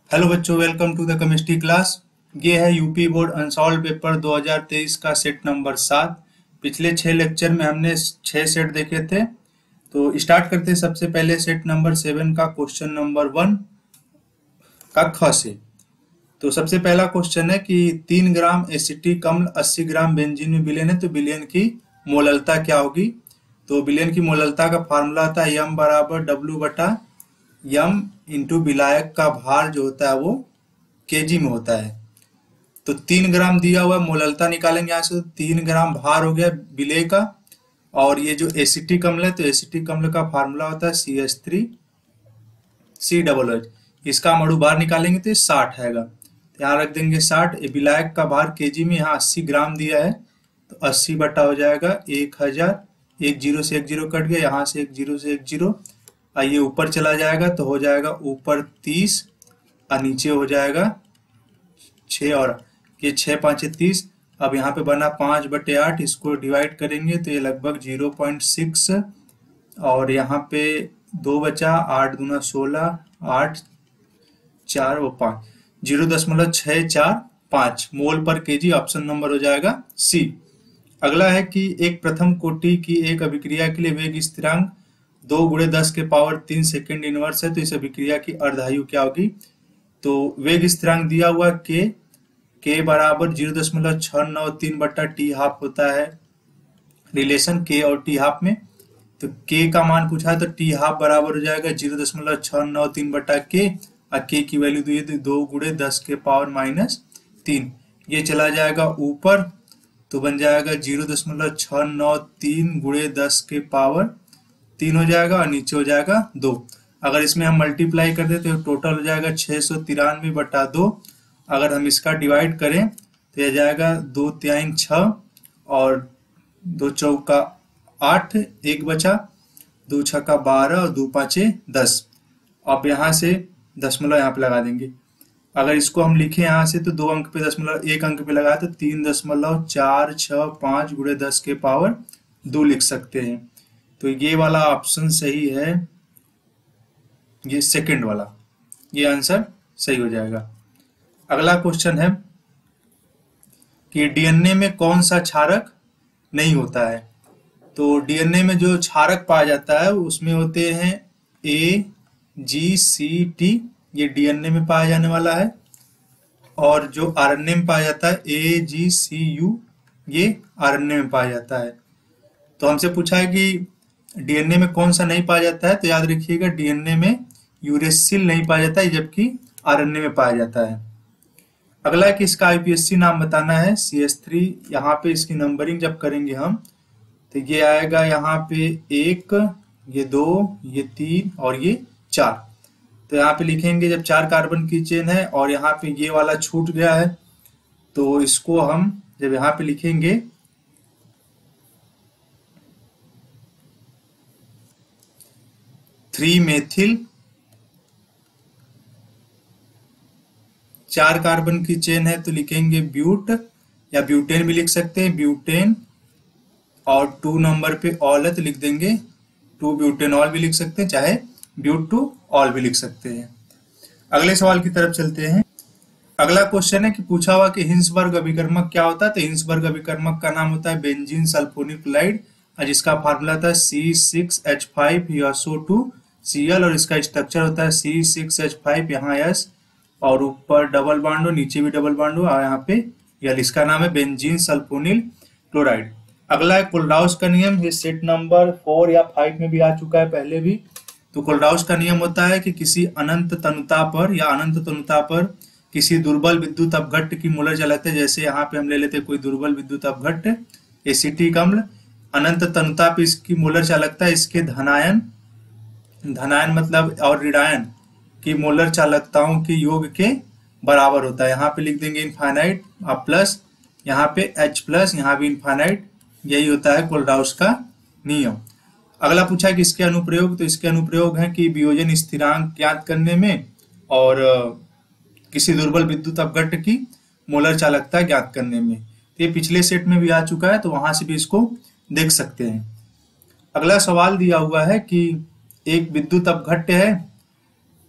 Hello बच्चों, welcome to the chemistry class. ये है यूपी बोर्ड अनसॉल्व पेपर 2023 का सेट नंबर 7। पिछले 6 लेक्चर में हमने 6 सेट देखे थे। तो स्टार्ट करते हैं सबसे पहले सेट नंबर 7 का क्वेश्चन नंबर 1 का ख से। तो सबसे पहला क्वेश्चन है कि 3 ग्राम एसिटिक अम्ल 80 ग्राम बेंजीन में विलयन है, तो विलयन की मोललता क्या होगी। तो विलयन की मोललता का फार्मूला आता है m बराबर W बटा यम इंटू विलायक का भार जो होता है वो केजी में होता है। तो 3 ग्राम दिया हुआ मोललता निकालेंगे यहाँ से। 3 ग्राम भार हो गया विलेय का। और ये जो एसिटिक अम्ल है, तो एसिटिक अम्ल का फार्मूला होता है CH3COOH। इसका हम अणु भार निकालेंगे तो ये 60 आएगा। तो यहाँ रख देंगे 60। विलायक का भार केजी में यहाँ 80 ग्राम दिया है, तो 80 बटा हो जाएगा 1000। एक जीरो से एक जीरो कट गया, यहाँ से एक जीरो से एक जीरो। ये ऊपर चला जाएगा तो हो जाएगा ऊपर 30 और नीचे हो जाएगा 6, और ये 6 5 30। अब यहाँ पे बना 5/8, इसको डिवाइड करेंगे तो ये लगभग 0.6, और यहाँ पे 2 बचा, 8 दूना 16, 8 4 वो 5, 0.645 मोल पर केजी। ऑप्शन नंबर हो जाएगा सी। अगला है कि एक प्रथम कोटि की एक अभिक्रिया के लिए वेग स्थिरांक 2 × 10⁻³ सेकेंड इनवर्स है, तो इस अभिक्रिया की अर्धायु क्या होगी। तो वेग स्थिरांक दिया हुआ k बराबर 0.693 बटा टी हाफ होता है रिलेशन k और टी हाफ में। तो k का मान पूछा है, तो टी हाफ बराबर हो जाएगा 0.693 बटा k, और k की वैल्यू दी है 2 × 10⁻³ ये चला जाएगा ऊपर, तो बन जाएगा 0.693 × 10⁻³ हो जाएगा, और नीचे हो जाएगा 2। अगर इसमें हम मल्टीप्लाई कर दें तो टोटल हो जाएगा 693/2। अगर हम इसका डिवाइड करें तो यह जाएगा 2 तिहाई 6 और 2 चौका 8, 1 बचा, 2 छक्का 12 और 2 पाँचे 10। अब यहाँ से दशमलव यहाँ पे लगा देंगे। अगर इसको हम लिखें यहाँ से तो 2 अंक पे दशमलव 1 अंक पे लगाए तो 3.465 × 10⁻² लिख सकते हैं। तो ये वाला ऑप्शन सही है, ये सेकंड वाला, ये आंसर सही हो जाएगा। अगला क्वेश्चन है कि डीएनए में कौन सा क्षारक नहीं होता है। तो डीएनए में जो क्षारक पाया जाता है उसमें होते हैं AGCT, ये डीएनए में पाया जाने वाला है। और जो आरएनए में पाया जाता है AGCU, ये आरएनए में पाया जाता है। तो हमसे पूछा है कि डीएनए में कौन सा नहीं पाया जाता है, तो याद रखिएगा डीएनए में यूरेसिल नहीं पाया जाता है, जबकि आरएनए में पाया जाता है। अगला है कि इसका आईपीएससी नाम बताना है CH3। यहाँ पे इसकी नंबरिंग जब करेंगे हम तो ये आएगा यहाँ पे 1, ये 2, ये 3 और ये 4। तो यहाँ पे लिखेंगे जब 4 कार्बन की चेन है और यहाँ पे ये वाला छूट गया है, तो इसको हम जब यहाँ पे लिखेंगे 3-मेथिल, 4 कार्बन की चेन है तो लिखेंगे ब्यूट, या ब्यूटेन भी लिख सकते हैं, ब्यूटेन। और 2 नंबर पे ऑल है तो लिख देंगे 2 ब्यूटेनॉल भी लिख सकते हैं, चाहे ब्यूट 2 ऑल भी लिख सकते हैं। अगले सवाल की तरफ चलते हैं। अगला क्वेश्चन है कि पूछा हुआ कि हिंसबर्ग अभिकर्मक क्या होता है। तो हिंसबर्ग अभिकर्मक का नाम होता है बेंजीन सल्फोनिल क्लोराइड, जिसका फार्मूला था C6H5SO2Cl, और इसका स्ट्रक्चर होता है C6H5, यहाँ S और ऊपर डबल बॉन्ड हो, नीचे भी डबल बॉन्ड हो, और यहाँ पे L। इसका नाम है बेंजीन सल्फोनिल क्लोराइड। अगला है कोल्डाउस का नियम। ये सेट नंबर 4 या 5 में भी आ चुका है पहले भी। तो कोल्डाउस का नियम होता है कि किसी अनंत तनुता पर या अनंत तनुता पर किसी दुर्बल विद्युत अपघट्ट की मोलर चालकता, जैसे यहाँ पे हम ले लेते कोई दुर्बल विद्युत अपघट्ट एसिटिक अम्ल, अनंत तनुता पे इसकी मोलर चालकता इसके धनायन मतलब और ऋणायन की मोलर चालकताओं के योग के बराबर होता है। यहाँ पे लिख देंगे इनफाइनाइट, और प्लस यहाँ पे H+, यहाँ भी इनफाइनाइट। यही होता है कोल्डाउस का नियम। अगला पूछा कि इसके अनुप्रयोग। तो इसके अनुप्रयोग है कि वियोजन स्थिरांक ज्ञात करने में और किसी दुर्बल विद्युत अपघट्ट की मोलर चालकता ज्ञात करने में। तो ये पिछले सेट में भी आ चुका है, तो वहां से भी इसको देख सकते हैं। अगला सवाल दिया हुआ है कि एक विद्युत अपघट्य है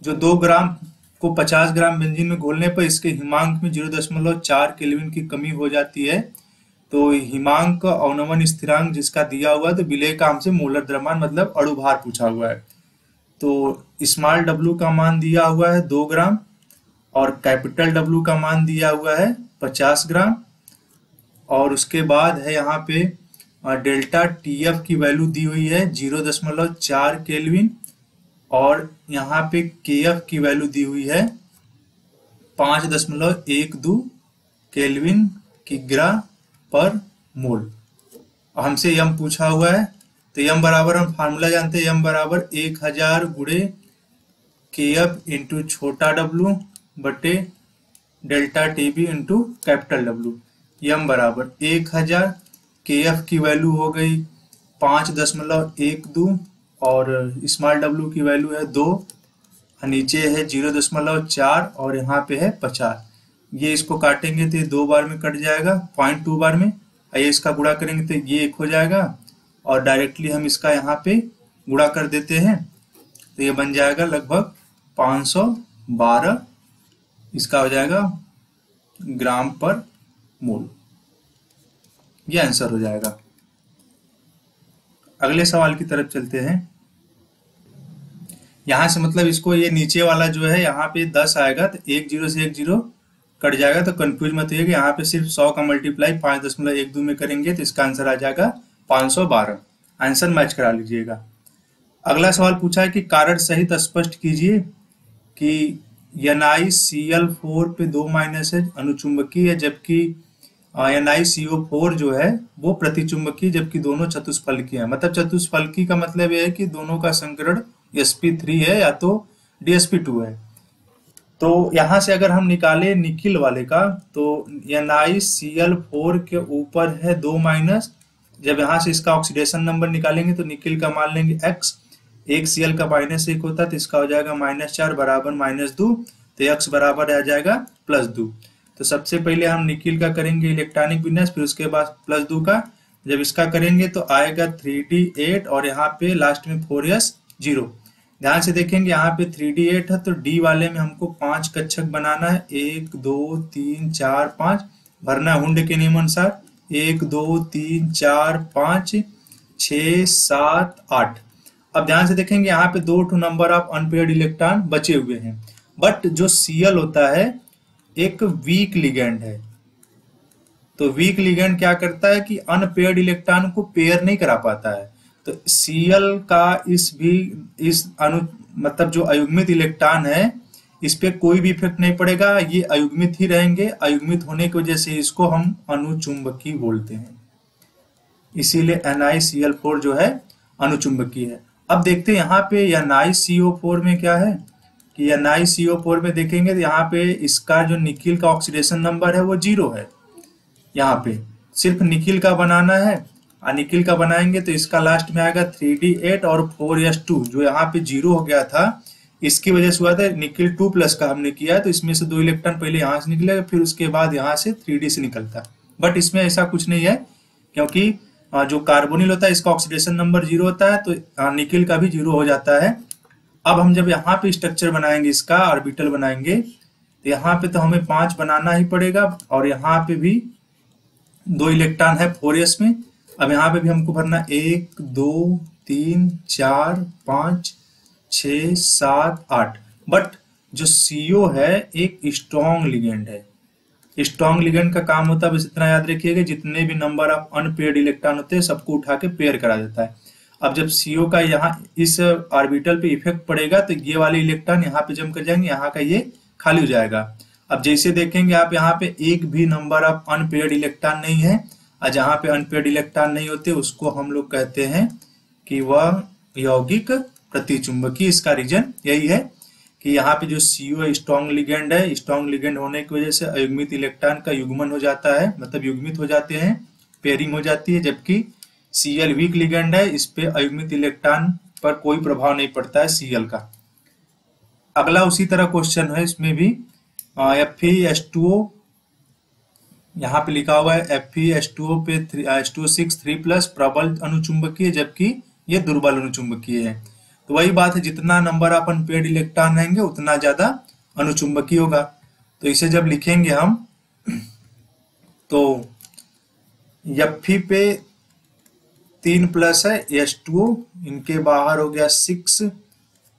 जो 2 ग्राम को 50 ग्राम बेंजीन में घोलने पर इसके हिमांक में 0.4 केल्विन की कमी हो जाती है। तो हिमांक अवनमन स्थिरांक जिसका दिया हुआ है, तो विलेय का हमसे मोलर द्रव्यमान मतलब अणु भार पूछा हुआ है। तो स्मॉल डब्ल्यू का मान दिया हुआ है 2 ग्राम और कैपिटल डब्ल्यू का मान दिया हुआ है 50 ग्राम। और उसके बाद है यहाँ पे डेल्टा टीएफ की वैल्यू दी हुई है 0.4 केल्विन और यहाँ पे केएफ की वैल्यू दी हुई है 5.12 केल्विन किग्रा पर मोल। हमसे यम पूछा हुआ है, तो यम बराबर हम फार्मूला जानते हैं, यम बराबर 1000 गुणे केएफ इंटू छोटा डब्ल्यू बटे delta TB into capital W. यम बराबर 1000, केएफ की वैल्यू हो गई 5.12 और स्मॉल डब्ल्यू की वैल्यू है 2, नीचे है 0.4 और यहाँ पे है 50। ये इसको काटेंगे तो ये 2 बार में कट जाएगा, 0.2 बार में। ये इसका गुणा करेंगे तो ये 1 हो जाएगा और डायरेक्टली हम इसका यहाँ पे गुणा कर देते हैं, तो ये बन जाएगा लगभग 512, इसका हो जाएगा ग्राम पर मोल। ये आंसर हो जाएगा। अगले सवाल की तरफ चलते हैं। यहां से मतलब इसको ये नीचे वाला जो है यहाँ पे 10 आएगा तो 1 0 से 1 0 कट जाएगा, तो कंफ्यूज मत होइए कि यहाँ पे सिर्फ 100 का मल्टीप्लाई 5.12 में करेंगे तो इसका आंसर आ जाएगा 512। आंसर मैच करा लीजिएगा। अगला सवाल पूछा है कि कारण सहित स्पष्ट कीजिए कि NiCl4 पे 2 माइनस है अनुचुंबकीय है, जबकि NiCO4 जो है वो प्रतिचुंबकीय, जबकि दोनों चतुष्फलकीय है। मतलब चतुष्फलकी का मतलब यह है कि दोनों का संकरण sp3 है या तो dsp2 है। तो यहां से अगर हम निकाले निकिल वाले का, तो NiCl4 के ऊपर है 2 माइनस। जब यहां से इसका ऑक्सीडेशन नंबर निकालेंगे तो निकिल का मान लेंगे x, 1 Cl का -1 होता है तो इसका हो जाएगा -4 बराबर -2, तो x बराबर आ जाएगा +2। तो सबसे पहले हम निकिल का करेंगे इलेक्ट्रॉनिक विन्यास, फिर उसके बाद +2 का। जब इसका करेंगे तो आएगा 3d8 और यहाँ पे लास्ट में 4s0। ध्यान से देखेंगे यहाँ पे 3d8 है तो d वाले में हमको 5 कक्षक बनाना है, 1 2 3 4 5 भरना हुंड के नियम अनुसार, 1 2 3 4 5 6 7 8। अब ध्यान से देखेंगे यहाँ पे 2 नंबर ऑफ अनपेयर्ड इलेक्ट्रॉन बचे हुए हैं, बट जो Cl होता है एक वीक लिगेंड है। तो वीक लिगेंड क्या करता है कि अनपेयर्ड इलेक्ट्रॉन को पेयर नहीं करा पाता है। तो Cl का इस अणु मतलब जो अयुग्मित इलेक्ट्रॉन है इस पे कोई भी इफेक्ट नहीं पड़ेगा, ये अयुग्मित ही रहेंगे। अयुग्मित होने की वजह से इसको हम अनुचुंबकीय बोलते हैं, इसीलिए NiCl4 जो है अनुचुंबकीय है। अब देखते हैं यहाँ पे NiCO4 में क्या है कि NiCO4 में देखेंगे तो यहाँ पे इसका जो निकिल का ऑक्सीडेशन नंबर है वो 0 है। यहाँ पे सिर्फ निकिल का बनाना है, निकिल का बनाएंगे तो इसका लास्ट में आएगा 3d8 और 4s2 जो यहाँ पे 0 हो गया था, इसकी वजह से हुआ था। निकिल 2+ का हमने किया है तो इसमें से 2 इलेक्ट्रॉन पहले यहाँ से निकलेगा, फिर उसके बाद यहाँ से 3d से निकलता। बट इसमें ऐसा कुछ नहीं है, क्योंकि जो कार्बोनिल होता है इसका ऑक्सीडेशन नंबर 0 होता है, तो निकिल का भी 0 हो जाता है। अब हम जब यहाँ पे स्ट्रक्चर बनाएंगे, इसका ऑर्बिटल बनाएंगे, तो यहाँ पे तो हमें 5 बनाना ही पड़ेगा और यहाँ पे भी 2 इलेक्ट्रॉन है 4s में। अब यहाँ पे भी हमको भरना 1 2 3 4 5 6 7 8। बट जो CO है एक स्ट्रॉन्ग लिगेंड है। स्ट्रॉन्ग लिगेंड का काम होता है, बस इतना याद रखिएगा, जितने भी नंबर ऑफ अनपेयर्ड इलेक्ट्रॉन होते हैं सबको उठा के पेयर करा देता है। अब जब CO का यहाँ इस ऑर्बिटल पे इफेक्ट पड़ेगा तो ये वाले इलेक्ट्रॉन यहाँ पे जम कर जाएंगे, यहाँ का ये खाली हो जाएगा। अब जैसे देखेंगे आप यहाँ पे एक भी नंबर ऑफ अनपेयर्ड इलेक्ट्रॉन नहीं है, और जहाँ पे अनपेयर्ड इलेक्ट्रॉन नहीं होते उसको हम लोग कहते हैं कि वह यौगिक प्रतिचुंबकीय। इसका रीजन यही है कि यहाँ पे जो CO स्ट्रॉन्ग लिगेंड है, स्ट्रॉन्ग लिगेंड होने की वजह से अयुग्मित इलेक्ट्रॉन का युग्मन हो जाता है, मतलब युग्मित हो जाते हैं, पेयरिंग हो जाती है। जबकि Cl वीक लिगेंड है, इस पे अयुग्मित इलेक्ट्रॉन पर कोई प्रभाव नहीं पड़ता है Cl का। अगला उसी तरह क्वेश्चन है, इसमें भी FeS2O यहाँ पे लिखा हुआ है, FeS2O पे H2O6 3+ प्रबल अनुचुंबकीय, जबकि ये दुर्बल अनुचुंबकीय है। तो वही बात है, जितना नंबर ऑफ अनपेयर्ड इलेक्ट्रॉन रहेंगे उतना ज्यादा अनुचुंबकीय होगा। तो इसे जब लिखेंगे हम तो Fe पे 3 प्लस है H2O, इनके बाहर हो गया 6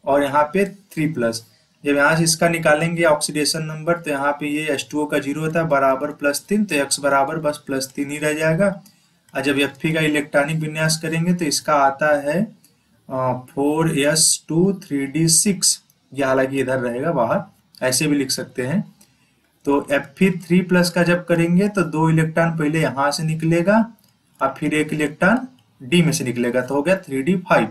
और यहाँ पे 3 प्लस। जब यहाँ से इसका निकालेंगे ऑक्सीडेशन नंबर तो यहाँ पे ये H2O का 0 होता है बराबर +3, तो X बराबर बस +3 ही रह जाएगा। और जब Fe का इलेक्ट्रॉनिक विन्यास करेंगे तो इसका आता है 4s2 3d6, ये हालांकि इधर रहेगा बाहर, ऐसे भी लिख सकते हैं। तो Fe3 प्लस का जब करेंगे तो 2 इलेक्ट्रॉन पहले यहाँ से निकलेगा और फिर 1 इलेक्ट्रॉन D में से निकलेगा, तो हो गया 3d5।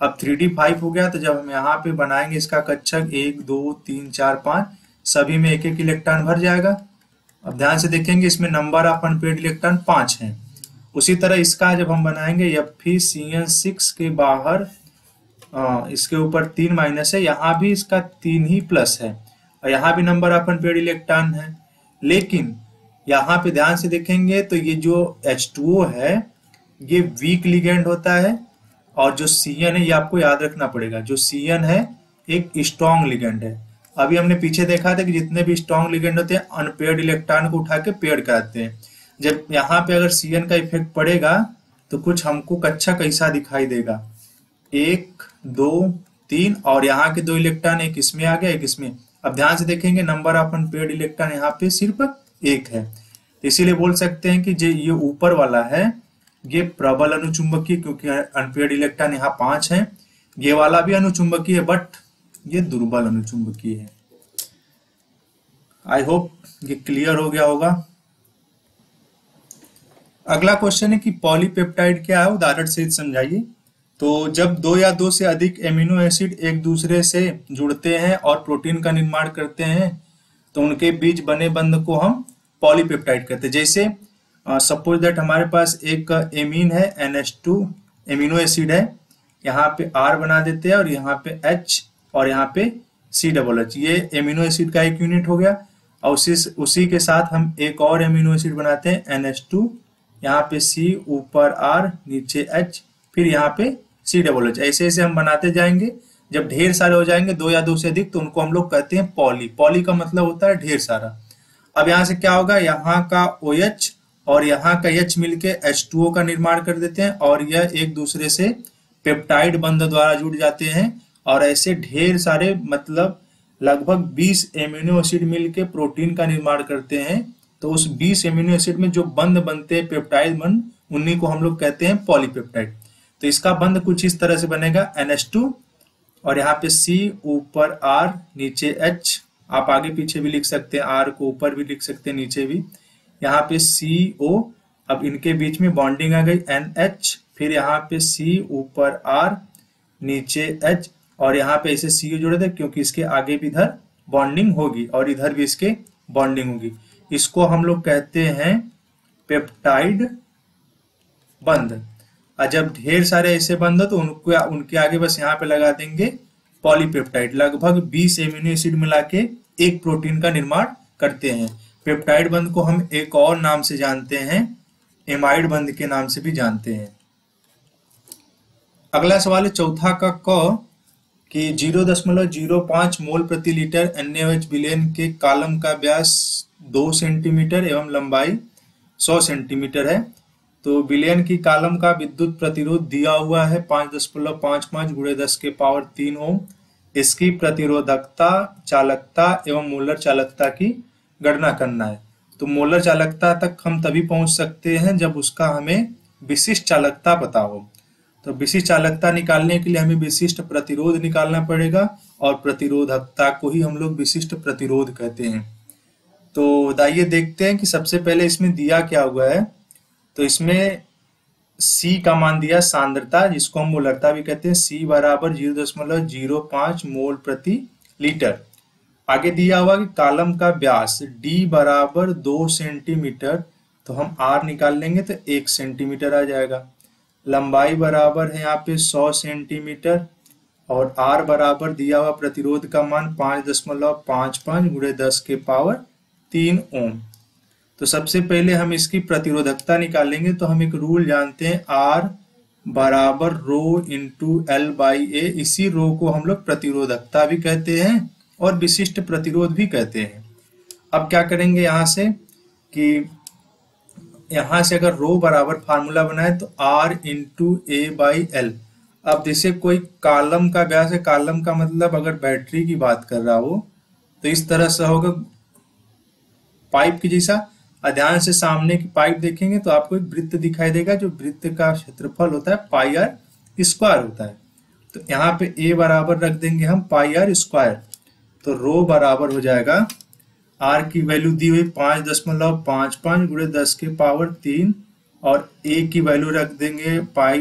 अब 3d5 हो गया तो जब हम यहाँ पे बनाएंगे इसका कक्षक 1 2 3 4 5, सभी में 1 1 इलेक्ट्रॉन भर जाएगा। अब ध्यान से देखेंगे इसमें नंबर ऑफ अनपेयर्ड इलेक्ट्रॉन 5 है। उसी तरह इसका जब हम बनाएंगे FeCN6 के बाहर इसके ऊपर 3 माइनस है, यहाँ भी इसका 3 ही प्लस है और यहाँ भी नंबर ऑफ अनपेयर्ड इलेक्ट्रॉन है। लेकिन यहाँ पे ध्यान से देखेंगे तो ये जो H2O है ये वीक लिगेंड होता है और जो Cn है ये आपको याद रखना पड़ेगा, जो Cn है एक स्ट्रॉन्ग लिगेंड है। अभी हमने पीछे देखा था कि जितने भी स्ट्रॉन्ग लिगेंड होते हैं अनपेयर्ड इलेक्ट्रॉन को उठा के पेयर्ड कराते हैं। जब यहाँ पे अगर Cn का इफेक्ट पड़ेगा तो कुछ हमको कक्षक कैसा दिखाई देगा, 1 2 3 और यहाँ के 2 इलेक्ट्रॉन, एक इसमें आ गया एक इसमें। अब ध्यान से देखेंगे नंबर ऑफ अनपेयर्ड इलेक्ट्रॉन यहाँ पे सिर्फ 1 है, इसीलिए बोल सकते हैं कि जो ये ऊपर वाला है ये प्रबल अनुचुंबकीय, क्योंकि अनपेयर्ड इलेक्ट्रॉन यहाँ 5 है। ये वाला भी अनुचुंबकीय है बट ये दुर्बल अनुचुंबकीय है। आई होप ये क्लियर हो गया होगा। अगला क्वेश्चन है कि पॉलीपेप्टाइड क्या है, उदाहरण से समझाइए। तो जब 2 या 2 से अधिक एमिनो एसिड एक दूसरे से जुड़ते हैं और प्रोटीन का निर्माण करते हैं तो उनके बीच बने बंध को हम पॉलीपेप्टाइड कहते हैं। जैसे सपोज दैट हमारे पास एक एमीन है NH2 एमिनो एसिड है, यहाँ पे R बना देते हैं और यहाँ पे H और यहाँ पे CH, ये एमिनो एसिड का एक यूनिट हो गया। और उसी के साथ हम एक और एमिनो एसिड बनाते हैं NH2, यहाँ पे C ऊपर R नीचे H फिर यहाँ पे CH, ऐसे ऐसे हम बनाते जाएंगे। जब ढेर सारे हो जाएंगे 2 या 2 से अधिक तो उनको हम लोग कहते हैं पॉली। पॉली का मतलब होता है ढेर सारा। अब यहाँ से क्या होगा, यहाँ का OH और यहाँ का H मिलके H2O का निर्माण कर देते हैं और यह एक दूसरे से पेप्टाइड बंध द्वारा जुड़ जाते हैं और ऐसे ढेर सारे मतलब लगभग 20 एमिनो एसिड मिलके प्रोटीन का निर्माण करते हैं। तो उस 20 एमिनो एसिड में जो बंध बनते हैं पेप्टाइड बंध, उन्हीं को हम लोग कहते हैं पॉलीपेप्टाइड। तो इसका बंध कुछ इस तरह से बनेगा NH2 और यहाँ पे C ऊपर R नीचे H, आप आगे पीछे भी लिख सकते हैं, R को ऊपर भी लिख सकते हैं नीचे भी। यहाँ पे CO, अब इनके बीच में बॉन्डिंग आ गई NH, फिर यहाँ पे C ऊपर R नीचे H और यहाँ पे ऐसे CO जोड़े थे क्योंकि इसके आगे भी इधर बॉन्डिंग होगी और इधर भी इसके बॉन्डिंग होगी। इसको हम लोग कहते हैं पेप्टाइड बंध। और जब ढेर सारे ऐसे बंध हो तो उनके आगे बस यहाँ पे लगा देंगे पॉलीपेप्टाइड। लगभग 20 एमिनो एसिड मिला के एक प्रोटीन का निर्माण करते हैं। पेप्टाइड बंध को हम एक और नाम से जानते हैं, एमाइड बंध के नाम से भी जानते हैं। अगला सवाल है चौथा का क कि 0.05 मोल प्रति लीटर NaOH विलयन के कॉलम का व्यास 2 सेंटीमीटर एवं लंबाई 100 सेंटीमीटर है। तो विलयन की कॉलम का विद्युत प्रतिरोध दिया हुआ है 5.55 × 10⁻³ ओम। इसकी प्रतिरोधकता, चालकता एवं मोलर चालकता की गणना करना है। तो मोलर चालकता तक हम तभी पहुंच सकते हैं जब उसका हमें विशिष्ट चालकता पता हो। तो विशिष्ट चालकता निकालने के लिए हमें विशिष्ट प्रतिरोध निकालना पड़ेगा और प्रतिरोधकता को ही हम लोग विशिष्ट प्रतिरोध कहते हैं। तो आइए देखते हैं कि सबसे पहले इसमें दिया क्या हुआ है। तो इसमें C का मान दिया सांद्रता, जिसको हम मोलरता भी कहते हैं, C बराबर 0.05 मोल प्रति लीटर। आगे दिया हुआ कि कॉलम का व्यास D बराबर 2 सेंटीमीटर, तो हम R निकाल लेंगे तो 1 सेंटीमीटर आ जाएगा। लंबाई बराबर है यहाँ पे 100 सेंटीमीटर और R बराबर दिया हुआ प्रतिरोध का मान 5.55 × 10⁻³ ओम। तो सबसे पहले हम इसकी प्रतिरोधकता निकालेंगे। तो हम एक रूल जानते हैं, R बराबर रो इंटू L/A। इसी रो को हम लोग प्रतिरोधकता भी कहते हैं और विशिष्ट प्रतिरोध भी कहते हैं। अब क्या करेंगे यहाँ से कि यहाँ से अगर रो बराबर फार्मूला बनाए तो R into A by L. अब जैसे कोई कॉलम का व्यास है, कॉलम का मतलब अगर बैटरी की बात कर रहा हो तो इस तरह से होगा पाइप की जैसा। ध्यान से सामने की पाइप देखेंगे तो आपको एक वृत्त दिखाई देगा, जो वृत्त का क्षेत्रफल होता है पाई आर स्क्वायर होता है। तो यहाँ पे ए बराबर रख देंगे हम पाई आर स्क्वायर, तो रो बराबर हो जाएगा आर की वैल्यू दी हुई 5.55 गुणे 10 के पावर 3 और ए की वैल्यू रख देंगे पाई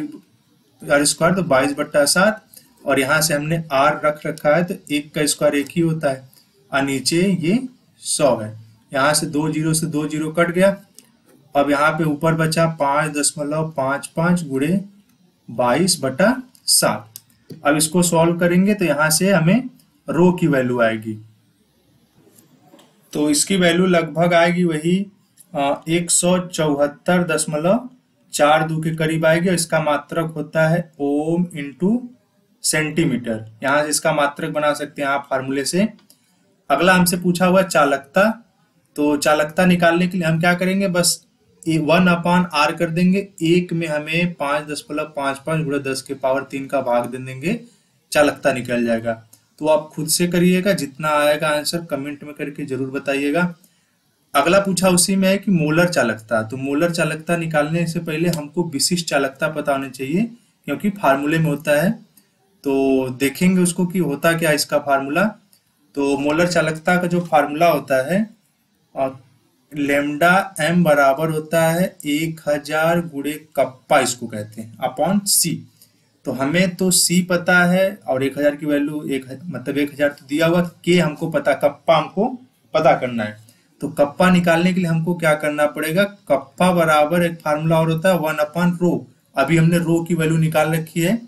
आर स्क्वायर तो 22/7 और यहाँ से हमने आर रख रखा है तो एक का स्क्वायर एक ही होता है और नीचे ये 100 है। यहाँ से 2 जीरो से 2 जीरो कट गया। अब यहाँ पे ऊपर बचा 5.55 गुणे 22/7। अब इसको सॉल्व करेंगे तो यहाँ से हमें रो की वैल्यू आएगी, तो इसकी वैल्यू लगभग आएगी वही 174.42 के करीब आएगी और इसका मात्रक होता है ओम इंटू सेंटीमीटर। यहाँ से इसका मात्रक बना सकते हैं आप फार्मूले से। अगला हमसे पूछा हुआ चालकता, तो चालकता निकालने के लिए हम क्या करेंगे, बस 1/r कर देंगे। एक में हमें 5.55 गुणे 10 के पावर 3 का भाग दे देंगे, चालकता निकल जाएगा। तो आप खुद से करिएगा, जितना आएगा आंसर कमेंट में करके जरूर बताइएगा। अगला पूछा उसी में है कि मोलर चालकता, तो मोलर चालकता निकालने से पहले हमको विशिष्ट चालकता पता होनी चाहिए क्योंकि फार्मूले में होता है। तो देखेंगे उसको कि होता क्या है इसका फार्मूला। तो मोलर चालकता का जो फार्मूला होता है लेमडा एम बराबर होता है 1000 गुणे कप्पा, इसको कहते हैं, अपॉन सी। तो हमें तो सी पता है और 1000 की वैल्यू मतलब 1000 तो दिया हुआ, के हमको पता, कप्पा हमको पता करना है। तो कप्पा निकालने के लिए हमको क्या करना पड़ेगा, कप्पा बराबर एक फार्मूला और होता है 1/रो। अभी हमने रो की वैल्यू निकाल रखी है।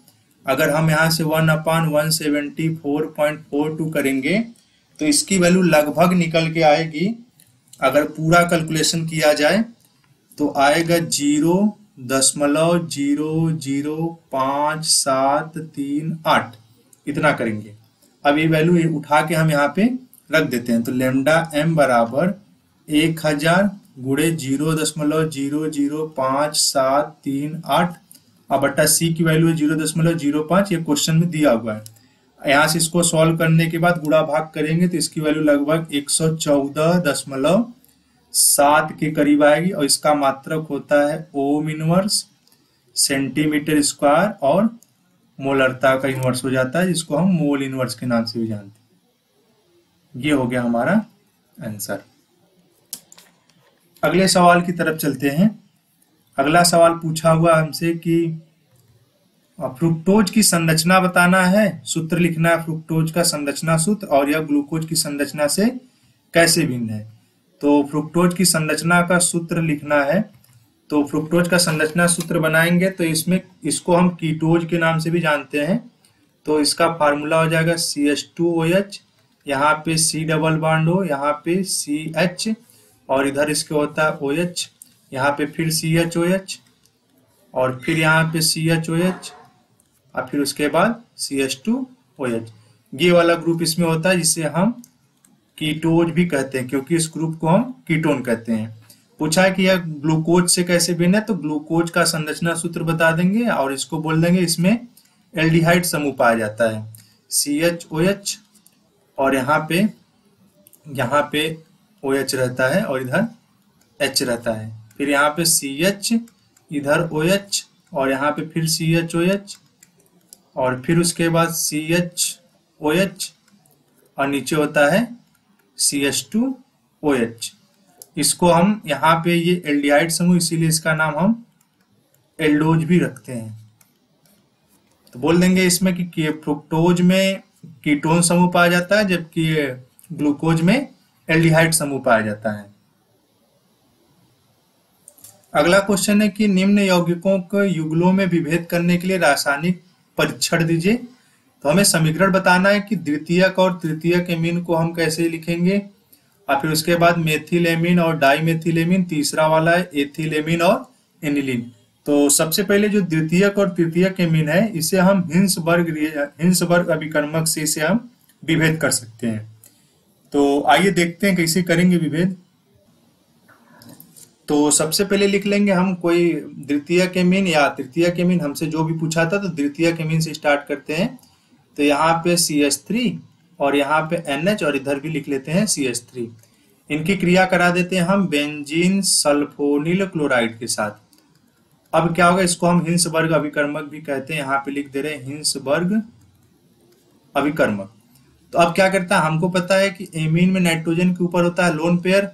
अगर हम यहाँ से 1/174.42 करेंगे तो इसकी वैल्यू लगभग निकल के आएगी, अगर पूरा कैलकुलेशन किया जाए तो आएगा 0.0057338, इतना करेंगे। अब ये वैल्यू उठा के हम यहाँ पे रख देते हैं। तो लेमडा एम बराबर 1000 गुणे 0.0057338 और बट्टा सी की वैल्यू है 0.05, ये क्वेश्चन में दिया हुआ है। यहाँ से इसको सॉल्व करने के बाद गुणा भाग करेंगे तो इसकी वैल्यू लगभग 114.7 के करीब आएगी और इसका मात्रक होता है ओम इनवर्स सेंटीमीटर स्क्वायर और मोलरता का इनवर्स हो जाता है, जिसको हम मोल इनवर्स के नाम से भी जानते हैं। ये हो गया हमारा आंसर। अगले सवाल की तरफ चलते हैं। अगला सवाल पूछा हुआ हमसे कि फ्रुक्टोज की संरचना बताना है, सूत्र लिखना है फ्रुक्टोज का संरचना सूत्र, और यह ग्लूकोज की संरचना से कैसे भिन्न है। तो फ्रुक्टोज की संरचना का सूत्र लिखना है, तो फ्रुक्टोज का संरचना सूत्र बनाएंगे तो इसमें इसको हम कीटोज के नाम से भी जानते हैं। तो इसका फार्मूला हो जाएगा CH2OH, यहाँ पे C डबल बॉन्ड हो, यहाँ पे CH और इधर इसके होता है OH, यहाँ पे फिर CHOH और फिर यहाँ पे CHOH और फिर उसके बाद CH2OH। ये वाला ग्रुप इसमें होता है जिसे हम कीटोज भी कहते हैं, क्योंकि इस ग्रुप को हम कीटोन कहते हैं। पूछा है कि यह ग्लूकोज से कैसे भिन्न है, तो ग्लूकोज का संरचना सूत्र बता देंगे और इसको बोल देंगे इसमें एल्डिहाइड समूह पाया जाता है CHOH और यहाँ पे OH रहता है और इधर H रहता है, फिर यहाँ पे CH, इधर OH और यहाँ पे फिर CHOH और फिर उसके बाद CHOH और नीचे होता है CH2OH। इसको हम यहाँ पे ये एल्डिहाइड समूह, इसीलिए इसका नाम हम एल्डोज भी रखते हैं। तो बोल देंगे इसमें कि फ्रुक्टोज में कीटोन समूह पाया जाता है जबकि ग्लूकोज में एल्डिहाइड समूह पाया जाता है। अगला क्वेश्चन है कि निम्न यौगिकों को युगलों में विभेद करने के लिए रासायनिक परीक्षण दीजिए। तो हमें समीकरण बताना है कि द्वितीयक और तृतीयक एमीन को हम कैसे लिखेंगे, और फिर उसके बाद मेथिलेमीन और डाइमेथिलेमीन, तीसरा वाला है एथिलेमीन और एनिलीन। तो सबसे पहले जो द्वितीयक और तृतीयक एमीन है इसे हम हिंसबर्ग अभिकर्मक से इसे हम विभेद कर सकते हैं। तो आइए देखते हैं कैसे करेंगे विभेद। तो सबसे पहले लिख लेंगे हम कोई द्वितीय के मीन या तृतीय के मीन, हमसे जो भी पूछा था, तो द्वितीय के मीन से स्टार्ट करते हैं। तो यहाँ पे CH3 और यहाँ पे NH और इधर भी लिख लेते हैं CH3। इनकी क्रिया करा देते हैं हम बेंजीन सल्फोनिल क्लोराइड के साथ। अब क्या होगा, इसको हम हिंसबर्ग अभिकर्मक भी कहते हैं, यहाँ पे लिख दे रहे हैं हिंसबर्ग अभिकर्मक। तो अब क्या करता है, हमको पता है कि एमीन में नाइट्रोजन के ऊपर होता है लोन पेयर।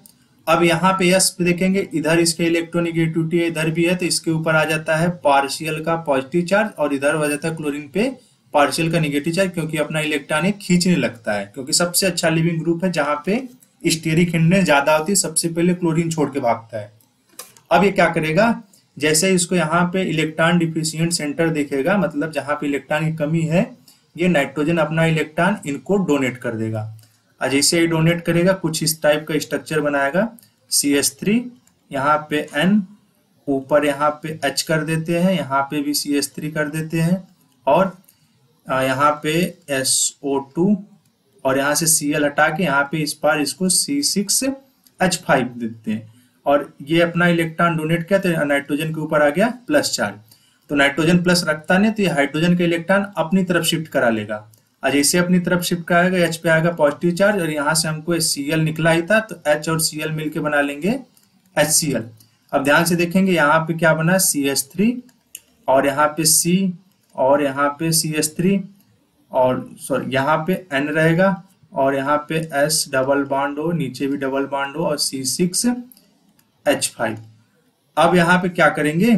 अब यहाँ पे यस पे देखेंगे, इधर इसके इलेक्ट्रोनिगेटिविटी है, इधर भी है, तो इसके ऊपर आ जाता है पार्शियल का पॉजिटिव चार्ज और इधर हो जाता है क्लोरीन पे पार्शियल का निगेटिव चार्ज, क्योंकि अपना इलेक्ट्रॉन खींचने लगता है, क्योंकि सबसे अच्छा लिविंग ग्रुप है जहां पे स्टेरिक हिंडनेस ज्यादा होती है, सबसे पहले क्लोरीन छोड़ के भागता है। अब ये क्या करेगा, जैसे इसको यहाँ पे इलेक्ट्रॉन डिफिशियंट सेंटर देखेगा, मतलब जहां पे इलेक्ट्रॉन की कमी है, ये नाइट्रोजन अपना इलेक्ट्रॉन इनको डोनेट कर देगा। और जैसे ही डोनेट करेगा कुछ इस टाइप का स्ट्रक्चर बनाएगा, CH3, यहाँ पे N, ऊपर यहाँ पे H कर देते हैं, यहाँ पे भी CH3 कर देते हैं, और यहाँ पे SO2, और यहाँ से Cl हटा के यहाँ पे इस बार इसको C6H5 देते हैं, और ये अपना इलेक्ट्रॉन डोनेट किया तो नाइट्रोजन के ऊपर आ गया प्लस चार्ज। तो नाइट्रोजन प्लस रखता नहीं, तो ये हाइड्रोजन का इलेक्ट्रॉन अपनी तरफ शिफ्ट करा लेगा, और जैसे अपनी तरफ शिफ्ट कराएगा H पे आएगा पॉजिटिव चार्ज, और यहाँ से हमको Cl निकला ही था, तो H और Cl मिलके बना लेंगे HCl। अब ध्यान से देखेंगे, यहाँ पे क्या बना, CH3, और यहाँ पे C, और यहाँ पे CH3, और सॉरी यहाँ पे N रहेगा, और यहाँ पे S डबल बॉन्ड हो, नीचे भी डबल बॉन्ड हो, और C6H5। अब यहाँ पे क्या करेंगे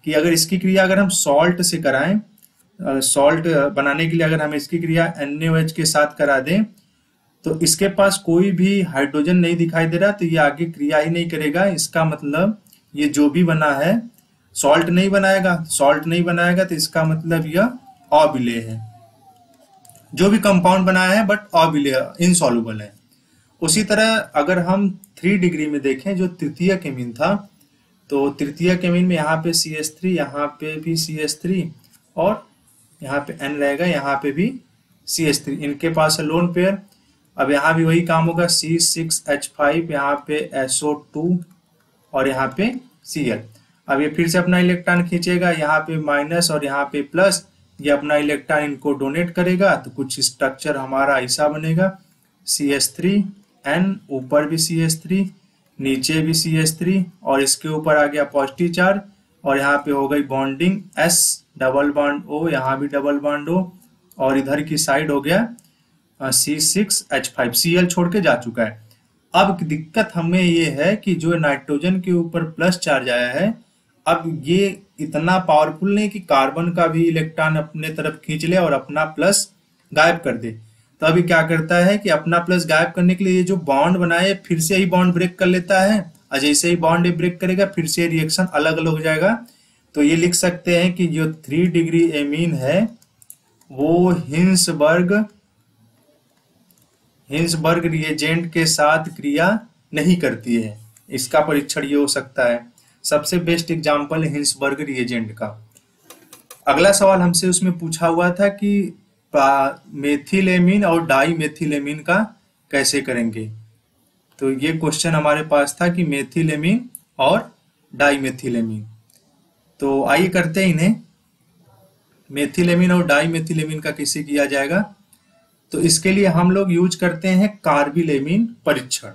कि अगर इसकी क्रिया अगर हम सॉल्ट से कराएं, सॉल्ट बनाने के लिए अगर हम इसकी क्रिया NaOH के साथ करा दें, तो इसके पास कोई भी हाइड्रोजन नहीं दिखाई दे रहा, तो ये आगे क्रिया ही नहीं करेगा। इसका मतलब ये जो भी बना है सॉल्ट नहीं बनाएगा, सॉल्ट नहीं बनाएगा तो इसका मतलब यह अविलेय है, जो भी कंपाउंड बनाया है बट अविलेय, इनसॉल्युबल है। उसी तरह अगर हम 3 डिग्री में देखें, जो तृतीय केमिन था, तो तृतीय केमिन में यहाँ पे CH3, यहाँ पे भी CH3, और यहाँ पे N रहेगा, यहाँ पे भी CH3, इनके पास है लोन पेयर। अब यहाँ भी वही काम होगा, C6H5, यहाँ पे SO2, और यहाँ पे Cl। अब ये फिर से अपना इलेक्ट्रॉन खींचेगा, यहाँ पे माइनस और यहाँ पे प्लस, ये अपना इलेक्ट्रॉन इनको डोनेट करेगा, तो कुछ स्ट्रक्चर हमारा ऐसा बनेगा, CH3, N, ऊपर भी CH3, नीचे भी CH3, और इसके ऊपर आ गया पॉजिटिव चार्ज, और यहाँ पे हो गई bonding S double bond O, यहाँ भी डबल बॉन्ड O, और इधर की साइड हो गया C6H5, Cl छोड़ के जा चुका है। अब दिक्कत हमें ये है कि जो नाइट्रोजन के ऊपर प्लस चार्ज आया है, अब ये इतना पावरफुल नहीं कि कार्बन का भी इलेक्ट्रॉन अपने तरफ खींच ले और अपना प्लस गायब कर दे। तो अभी क्या करता है कि अपना प्लस गायब करने के लिए ये जो बॉन्ड बनाए फिर से ही बॉन्ड ब्रेक कर लेता है, और जैसे ही बॉन्ड ब्रेक करेगा फिर से रिएक्शन अलग अलग हो जाएगा। तो ये लिख सकते हैं कि जो 3 डिग्री एमीन है वो हिंसबर्ग रिएजेंट के साथ क्रिया नहीं करती है। इसका परीक्षण ये हो सकता है, सबसे बेस्ट एग्जांपल है हिंसबर्ग रिएजेंट का। अगला सवाल हमसे उसमें पूछा हुआ था कि मेथिलेमीन और डाईमेथिलेमीन का कैसे करेंगे। तो ये क्वेश्चन हमारे पास था कि मेथिलेमीन और डाईमेथिलेमीन। तो आइए करते हैं इन्हें, मेथिलेमीन और डाईमेथिलेमीन का कैसे किया जाएगा। तो इसके लिए हम लोग यूज करते हैं कार्बिलेमीन परीक्षण।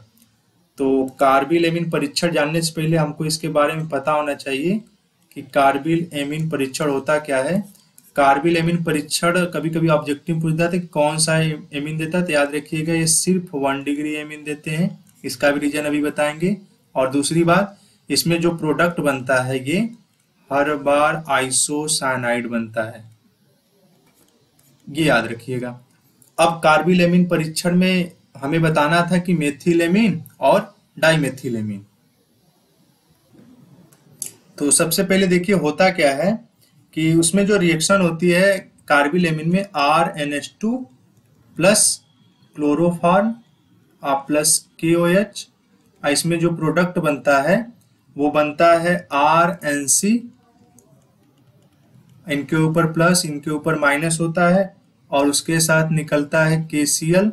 तो कार्बिलेमीन परीक्षण जानने से पहले हमको इसके बारे में पता होना चाहिए कि कार्बिलेमीन परीक्षण होता क्या है। कार्बिलेमीन परीक्षण कभी कभी ऑब्जेक्टिव पूछता है कि कौन सा एमीन देता है, तो याद रखिएगा ये सिर्फ 1 डिग्री एमीन देते हैं, इसका भी रीजन अभी बताएंगे। और दूसरी बात, इसमें जो प्रोडक्ट बनता है ये हर बार आइसोसाइनाइड बनता है, ये याद रखिएगा। अब कार्बिलेमीन परीक्षण में हमें बताना था कि मेथिलेमीन और डाईमेथिलेमीन। तो सबसे पहले देखिए होता क्या है कि उसमें जो रिएक्शन होती है कार्बिलेमीन में RNH2 plus chloroform plus KOH, इसमें जो प्रोडक्ट बनता है वो बनता है RNC, इनके ऊपर प्लस इनके ऊपर माइनस होता है, और उसके साथ निकलता है KCl,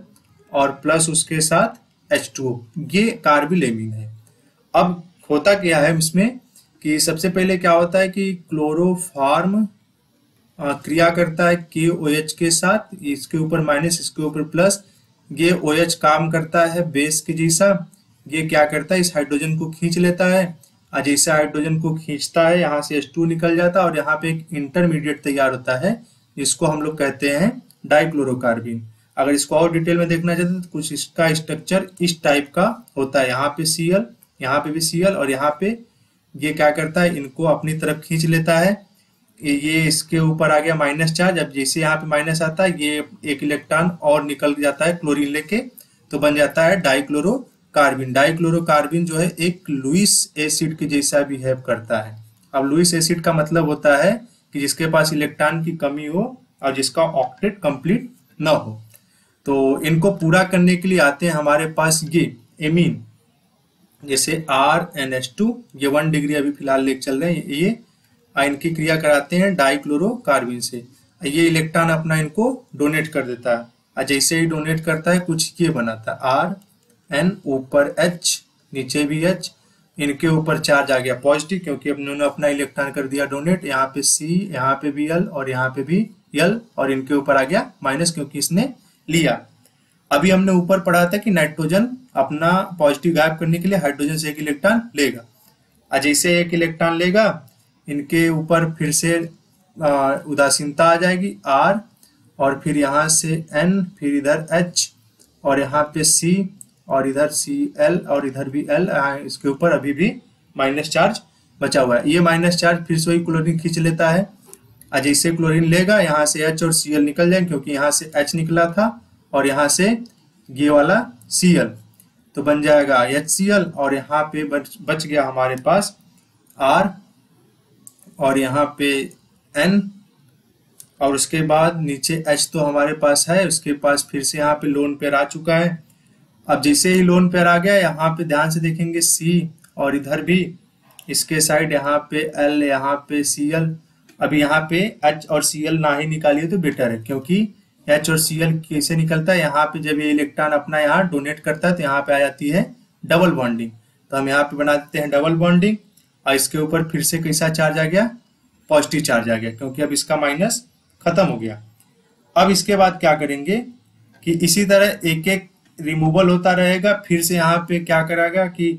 और प्लस उसके साथ H2O, ये कार्बिल एमीन है। अब होता क्या है इसमें कि सबसे पहले क्या होता है कि क्लोरोफॉर्म क्रिया करता है KOH के साथ, इसके ऊपर माइनस इसके ऊपर प्लस, ये OH काम करता है बेस के जैसा, ये क्या करता है इस हाइड्रोजन को खींच लेता है, और जैसे हाइड्रोजन को खींचता है यहाँ से H2 निकल जाता है और यहाँ पे एक इंटरमीडिएट तैयार होता है जिसको हम लोग कहते हैं डाइक्लोरोकार्बिन। अगर इसको और डिटेल में देखना चाहते हैं तो कुछ इसका स्ट्रक्चर इस टाइप का होता है, यहाँ पे Cl, यहाँ पे भी Cl और यहाँ पे ये क्या करता है इनको अपनी तरफ खींच लेता है, ये इसके ऊपर आ गया माइनस चार्ज। अब जैसे यहाँ पे माइनस आता है ये एक इलेक्ट्रॉन और निकल जाता है क्लोरीन लेके, तो बन जाता है डाइक्लोरोकार्बिन। डाइक्लोरोकार्बिन जो है एक लुईस एसिड के जैसा बिहेव करता है। अब लुईस एसिड का मतलब होता है कि जिसके पास इलेक्ट्रॉन की कमी हो और जिसका ऑक्टेट कंप्लीट न हो। तो इनको पूरा करने के लिए आते हैं हमारे पास ये एमीन, जैसे RnH2, ये 1 डिग्री अभी फिलहाल लेके चल रहे हैं, ये इनकी क्रिया कराते हैं डाइक्लोरोकार्बिन से। ये इलेक्ट्रॉन अपना इनको डोनेट कर देता है और जैसे ही डोनेट करता है कुछ ये बनाता है RN, ऊपर H, नीचे भी H, इनके ऊपर चार्ज आ गया पॉजिटिव क्योंकि उन्होंने अपना इलेक्ट्रॉन कर दिया डोनेट, यहाँ पे C, यहाँ पे भी L और यहाँ पे भी L, और इनके ऊपर आ गया माइनस क्योंकि इसने लिया। अभी हमने ऊपर पढ़ा था कि नाइट्रोजन अपना पॉजिटिव गायब करने के लिए हाइड्रोजन से एक इलेक्ट्रॉन लेगा, और जैसे एक इलेक्ट्रॉन लेगा इनके ऊपर फिर से उदासीनता आ जाएगी R, और फिर यहाँ से N, फिर इधर H और यहाँ पे C और इधर Cl और इधर भी L, इसके ऊपर अभी भी माइनस चार्ज बचा हुआ है। ये माइनस चार्ज फिर से वही क्लोरीन खींच लेता है, और जैसे क्लोरीन लेगा यहाँ से H और Cl निकल जाएंगे क्योंकि यहाँ से H निकला था और यहाँ से ये वाला Cl, तो बन जाएगा HCl और यहाँ पे बच गया हमारे पास R और यहाँ पे N, और उसके बाद नीचे H तो हमारे पास है, उसके पास फिर से यहाँ पे लोन पेयर आ चुका है। अब जैसे ही लोन पेयर आ गया यहाँ पे ध्यान से देखेंगे C और इधर भी इसके साइड यहाँ पे L, यहाँ पे Cl। अभी यहाँ पे H और Cl ना ही निकालिए तो बेटर है क्योंकि H और Cl कैसे निकलता है, यहाँ पे जब ये इलेक्ट्रॉन अपना यहाँ डोनेट करता है तो यहाँ पे आ जाती है डबल बॉन्डिंग, तो हम यहाँ पे बना देते हैं डबल बॉन्डिंग, और इसके ऊपर फिर से कैसा चार्ज आ गया, पॉजिटिव चार्ज आ गया क्योंकि अब इसका माइनस खत्म हो गया। अब इसके बाद क्या करेंगे कि इसी तरह एक एक रिमूवल होता रहेगा, फिर से यहाँ पे क्या करेगा कि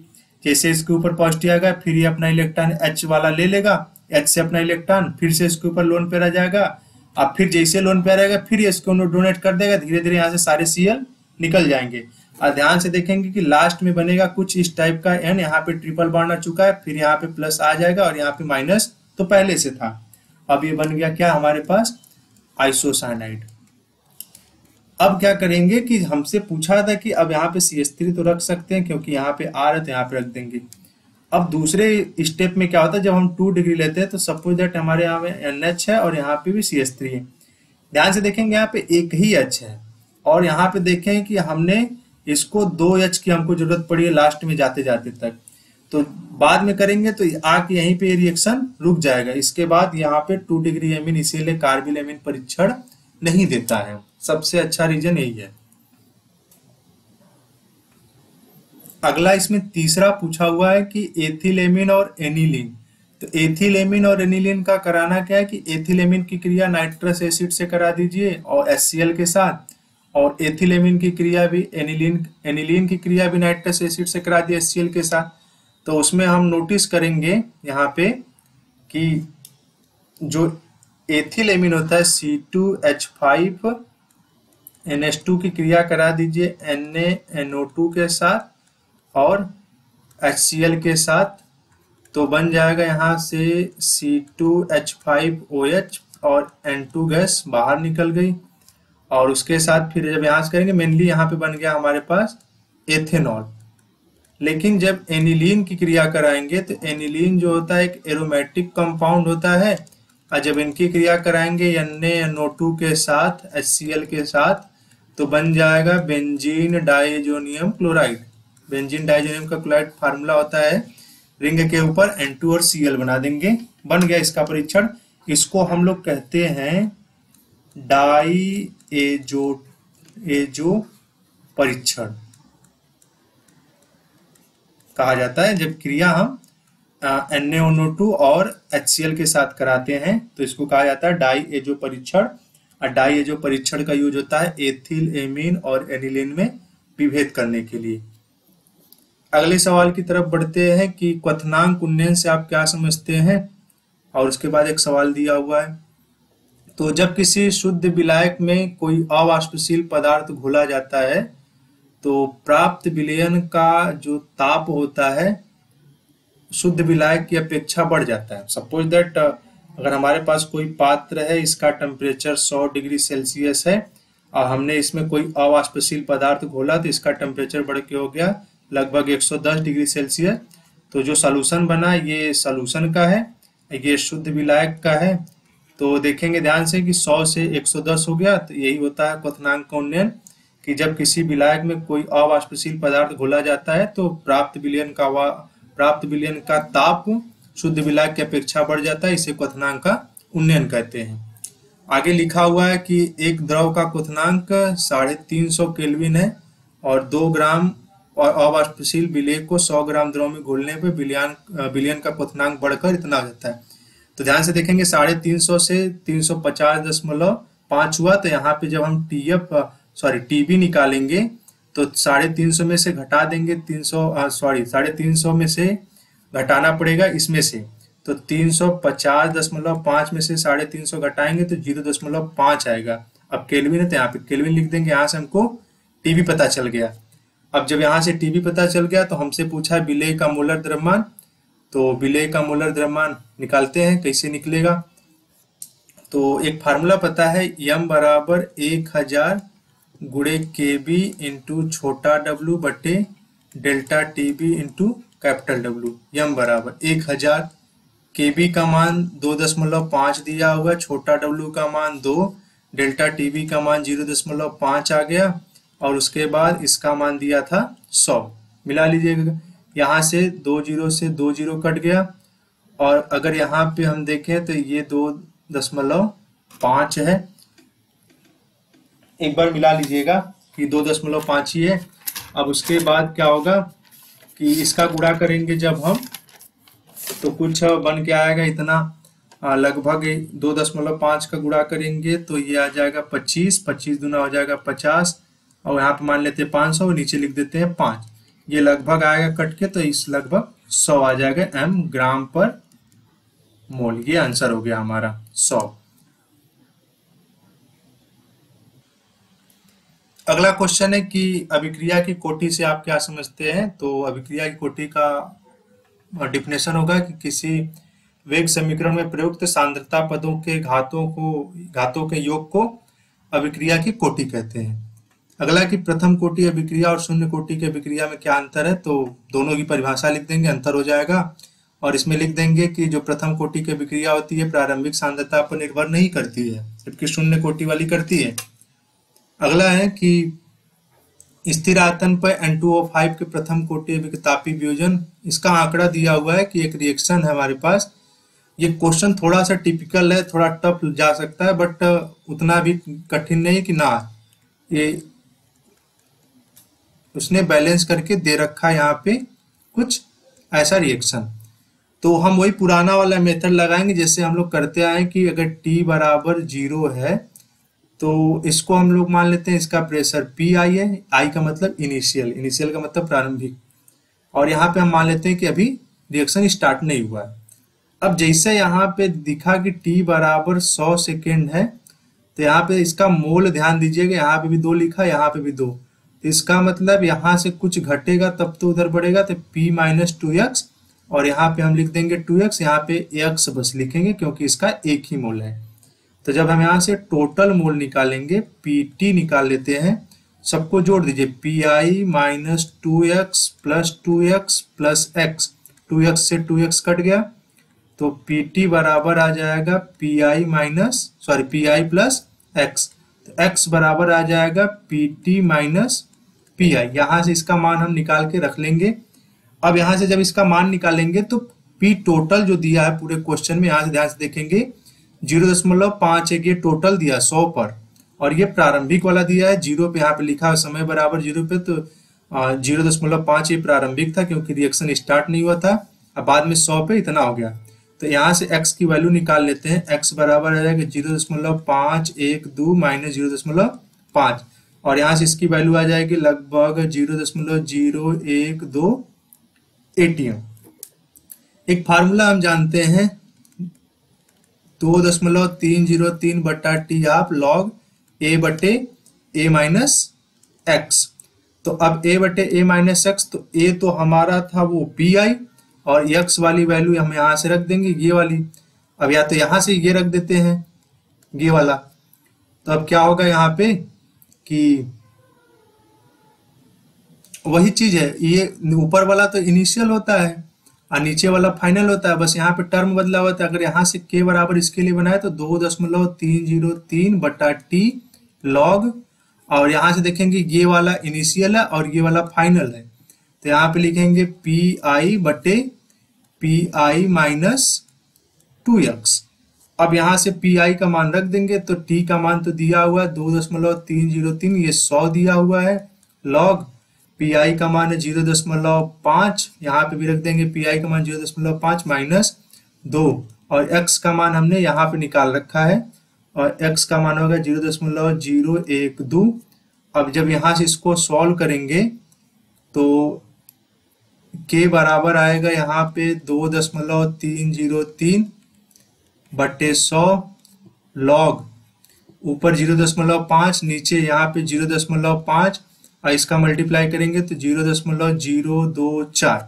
जैसे इसके ऊपर पॉजिटिव आएगा फिर ये अपना इलेक्ट्रॉन H वाला ले लेगा, H से अपना इलेक्ट्रॉन फिर से इसके ऊपर लोन पेयर आ जाएगा, अब फिर जैसे लोन पेयर आएगा फिर इसको डोनेट कर देगा, धीरे धीरे यहाँ से सारे Cl निकल जाएंगे। और ध्यान से देखेंगे कि लास्ट में बनेगा कुछ इस टाइप का N, यहाँ पे ट्रिपल बॉन्ड आ चुका है, फिर यहाँ पे प्लस आ जाएगा और यहाँ पे माइनस तो पहले से था। अब ये बन गया क्या हमारे पास आइसोसाइनाइड। अब क्या करेंगे कि हमसे पूछा था कि अब यहाँ पे CH3 तो रख सकते हैं क्योंकि यहाँ पे R है तो यहाँ पे रख देंगे। अब दूसरे स्टेप में क्या होता है, जब हम 2 डिग्री लेते हैं तो सपोज दैट हमारे यहाँ में NH है और यहाँ पे भी CH3 है। ध्यान से देखेंगे यहाँ पे एक ही H है और यहाँ पे देखें कि हमने इसको 2 H की हमको जरूरत पड़ी है लास्ट में जाते जाते तक, तो बाद में करेंगे तो आके यहीं पे रिएक्शन रुक जाएगा। इसके बाद यहाँ पे 2 डिग्री एमीन, इसीलिए कार्बिल एमीन परीक्षण नहीं देता है, सबसे अच्छा रीजन यही है। अगला इसमें तीसरा पूछा हुआ है कि एथिल एमीन और एनिलीन। तो एथिल एमीन और एनिलीन का कराना क्या है कि एथिल एमीन की क्रिया नाइट्रस एसिड से करा दीजिए और HCl के साथ, और एथिल एमीन की क्रिया भी एनिलीन की क्रिया भी नाइट्रस एसिड से करा दी HCl के साथ। तो उसमें हम नोटिस करेंगे यहाँ पे कि जो एथिल एमीन होता है C2H5NH2 की क्रिया करा दीजिए NaNO2 के साथ और HCl के साथ, तो बन जाएगा यहाँ से C2H5OH और N2 गैस बाहर निकल गई। और उसके साथ फिर जब यहाँ से करेंगे मेनली यहाँ पे बन गया हमारे पास एथेनॉल। लेकिन जब एनिलीन की क्रिया कराएंगे तो एनिलीन जो होता है एक एरोमेटिक कंपाउंड होता है, और जब इनकी क्रिया कराएंगे NaNO2 के साथ HCl के साथ तो बन जाएगा benzene diazonium chloride. Benzene diazonium का क्लोराइड फार्मूला होता है, रिंग के ऊपर N2 और Cl बना देंगे, बन गया इसका परीक्षण। इसको हम लोग कहते हैं डाई एजो परीक्षण कहा जाता है। जब क्रिया हम NaONO2 और HCl के साथ कराते हैं तो इसको कहा जाता है डाई एजो परीक्षण। और डाई एजो परीक्षण का यूज होता है एथिल, एमीन और एनिलीन में विभेद करने के लिए। अगले सवाल की तरफ बढ़ते हैं कि क्वथनांक उन्नयन से आप क्या समझते हैं, और उसके बाद एक सवाल दिया हुआ है। तो जब किसी शुद्ध विलायक में कोई अवाष्पशील पदार्थ घोला जाता है तो प्राप्त विलयन का जो ताप होता है शुद्ध विलायक की अपेक्षा बढ़ जाता है। सपोज दैट अगर हमारे पास कोई पात्र है, इसका टेम्परेचर 100 डिग्री सेल्सियस है और हमने इसमें कोई अवाष्पशील पदार्थ घोला तो इसका टेम्परेचर बढ़ के हो गया लगभग 110 डिग्री सेल्सियस। तो जो सॉल्यूशन बना ये सॉल्यूशन का है, ये शुद्ध विलायक का है। तो देखेंगे ध्यान से कि 100 से 110 हो गया, तो यही होता है क्वथनांक का उन्नयन कि जब किसी विलायक में कोई अवाष्पशील पदार्थ घोला जाता है तो प्राप्त विलयन का ताप शुद्ध विलायक की अपेक्षा बढ़ जाता है, इसे क्वथनांक का उन्नयन कहते हैं। आगे लिखा हुआ है कि एक द्रव का क्वथनांक 350 केल्विन है और 2 ग्राम और अवाष्पशील विलेय को 100 ग्राम द्रव में घोलने पर विलयन का क्वथनांक बढ़कर इतना हो जाता है। तो ध्यान से देखेंगे 350 से 350.5 हुआ, तो यहाँ पे जब हम टीबी निकालेंगे तो 350 में से घटा देंगे 350 में से घटाना पड़ेगा इसमें से, तो 350.5 में से 350 घटाएंगे तो 0.5 आएगा। अब केल्विन है तो यहाँ पे केल्विन लिख देंगे, यहाँ से हमको टीबी पता चल गया। अब जब यहाँ से टीबी पता चल गया तो हमसे पूछा है विलेय का मोलर द्रव्यमान, तो विलेय का मोलर द्रव्यमान निकालते हैं। कैसे निकलेगा, तो एक फार्मूला पता है, m बराबर 1000 गुणे kb इंटू छोटा w बटे delta TB into capital W। m बराबर 1000, kb का मान 2.5 दिया हुआ, छोटा w का मान 2, डेल्टा टीबी का मान 0.5 आ गया और उसके बाद इसका मान दिया था 100। मिला लीजिएगा, यहाँ से 2 0 से 2 0 कट गया और अगर यहाँ पे हम देखें तो ये 2.5 है। एक बार मिला लीजिएगा कि 2.5 ही है। अब उसके बाद क्या होगा कि इसका गुणा करेंगे जब हम तो कुछ बन के आएगा इतना, लगभग 2.5 का गुणा करेंगे तो ये आ जाएगा 25, 25 दूना हो जाएगा 50 और यहाँ पे मान लेते हैं 500 नीचे लिख देते हैं 5। ये लगभग आएगा कट के, तो इस लगभग 100 आ जाएगा m ग्राम पर मोल। ये आंसर हो गया हमारा 100। अगला क्वेश्चन है कि अभिक्रिया की कोटि से आप क्या समझते हैं। तो अभिक्रिया की कोटि का डिफिनेशन होगा कि किसी वेग समीकरण में प्रयुक्त सांद्रता पदों के घातों के योग को अभिक्रिया की कोटि कहते हैं। अगला कि प्रथम कोटि अभिक्रिया और शून्य कोटि की अभिक्रिया में क्या अंतर है, तो दोनों की परिभाषा लिख देंगे, अंतर हो जाएगा। और इसमें लिख देंगे कि जो प्रथम कोटि की अभिक्रिया होती है प्रारंभिक सांद्रता पर निर्भर नहीं करती है, जबकि शून्य कोटि वाली करती है। अगला है कि स्थिर आयतन पर N2O5 के प्रथम कोटि तापीय वियोजन, इसका आंकड़ा दिया हुआ है कि एक रिएक्शन है हमारे पास। ये क्वेश्चन थोड़ा सा टिपिकल है, थोड़ा टफ जा सकता है बट उतना भी कठिन नहीं कि ना, ये उसने बैलेंस करके दे रखा है यहाँ पे कुछ ऐसा रिएक्शन। तो हम वही पुराना वाला मेथड लगाएंगे जैसे हम लोग करते आए कि अगर T बराबर 0 है तो इसको हम लोग मान लेते हैं इसका प्रेशर PI है, I का मतलब इनिशियल का मतलब प्रारंभिक, और यहाँ पे हम मान लेते हैं कि अभी रिएक्शन स्टार्ट नहीं हुआ है। अब जैसे यहाँ पे दिखा कि T बराबर 100 सेकेंड है तो यहाँ पे इसका मोल ध्यान दीजिएगा, यहाँ पे भी 2 लिखा, यहाँ पे भी 2, तो इसका मतलब यहाँ से कुछ घटेगा तब तो उधर बढ़ेगा, तो P - 2x और यहाँ पे हम लिख देंगे 2x, यहाँ पे x बस लिखेंगे क्योंकि इसका एक ही मोल है। तो जब हम यहाँ से टोटल मोल निकालेंगे PT निकाल लेते हैं, सबको जोड़ दीजिए, PI - 2x + 2x + x, 2x से 2x कट गया तो PT बराबर आ जाएगा PI + x, तो x बराबर आ जाएगा PT - PI। यहाँ से इसका मान हम निकाल के रख लेंगे। अब यहाँ से जब इसका मान निकालेंगे तो P टोटल जो दिया है पूरे क्वेश्चन में, यहाँ से ध्यान से देखेंगे 0.5 एक ये टोटल दिया 100 पर, और ये प्रारंभिक वाला दिया है, 0 पे यहाँ पे लिखा है समय बराबर 0 पे, तो 0.5 ये प्रारंभिक था क्योंकि रिएक्शन स्टार्ट नहीं हुआ था। अब बाद में 100 पे इतना हो गया, तो यहाँ से x की वैल्यू निकाल लेते हैं। x बराबर आ जाएगा 0.512 माइनस 0.5, और यहाँ से इसकी वैल्यू आ जाएगी लगभग 0.012 एटीएम। एक फार्मूला हम जानते हैं 2.303 बटा टी आप लॉग a बटे a माइनस एक्स। तो अब a बटे a माइनस एक्स, तो a तो हमारा था वो pi, और x वाली वैल्यू हम यहाँ से रख देंगे ये वाली। अब या तो यहाँ से ये रख देते हैं ये वाला, तो अब क्या होगा यहाँ पे कि वही चीज है, ये ऊपर वाला तो इनिशियल होता है और नीचे वाला फाइनल होता है, बस यहाँ पे टर्म बदला हुआ था। अगर यहाँ से k बराबर इसके लिए बनाए तो 2.303 बटा टी लॉग, और यहाँ से देखेंगे ये वाला इनिशियल है और ये वाला फाइनल है, तो यहाँ पे लिखेंगे पी आई बटे पी आई माइनस 2x। अब यहाँ से पी आई का मान रख देंगे, तो टी का मान तो दिया हुआ है 2.303, ये 100 दिया हुआ है, लॉग पी आई का मान है 0.5, यहाँ पे भी रख देंगे पी आई का मान 0.5 माइनस 2, और x का मान हमने यहाँ पे निकाल रखा है, और x का मान होगा 0.012। अब जब यहाँ से इसको सॉल्व करेंगे तो k बराबर आएगा यहाँ पे 2.303 बटे 100 लॉग ऊपर 0.5, नीचे यहाँ पे 0.5, और इसका मल्टीप्लाई करेंगे तो 0.024।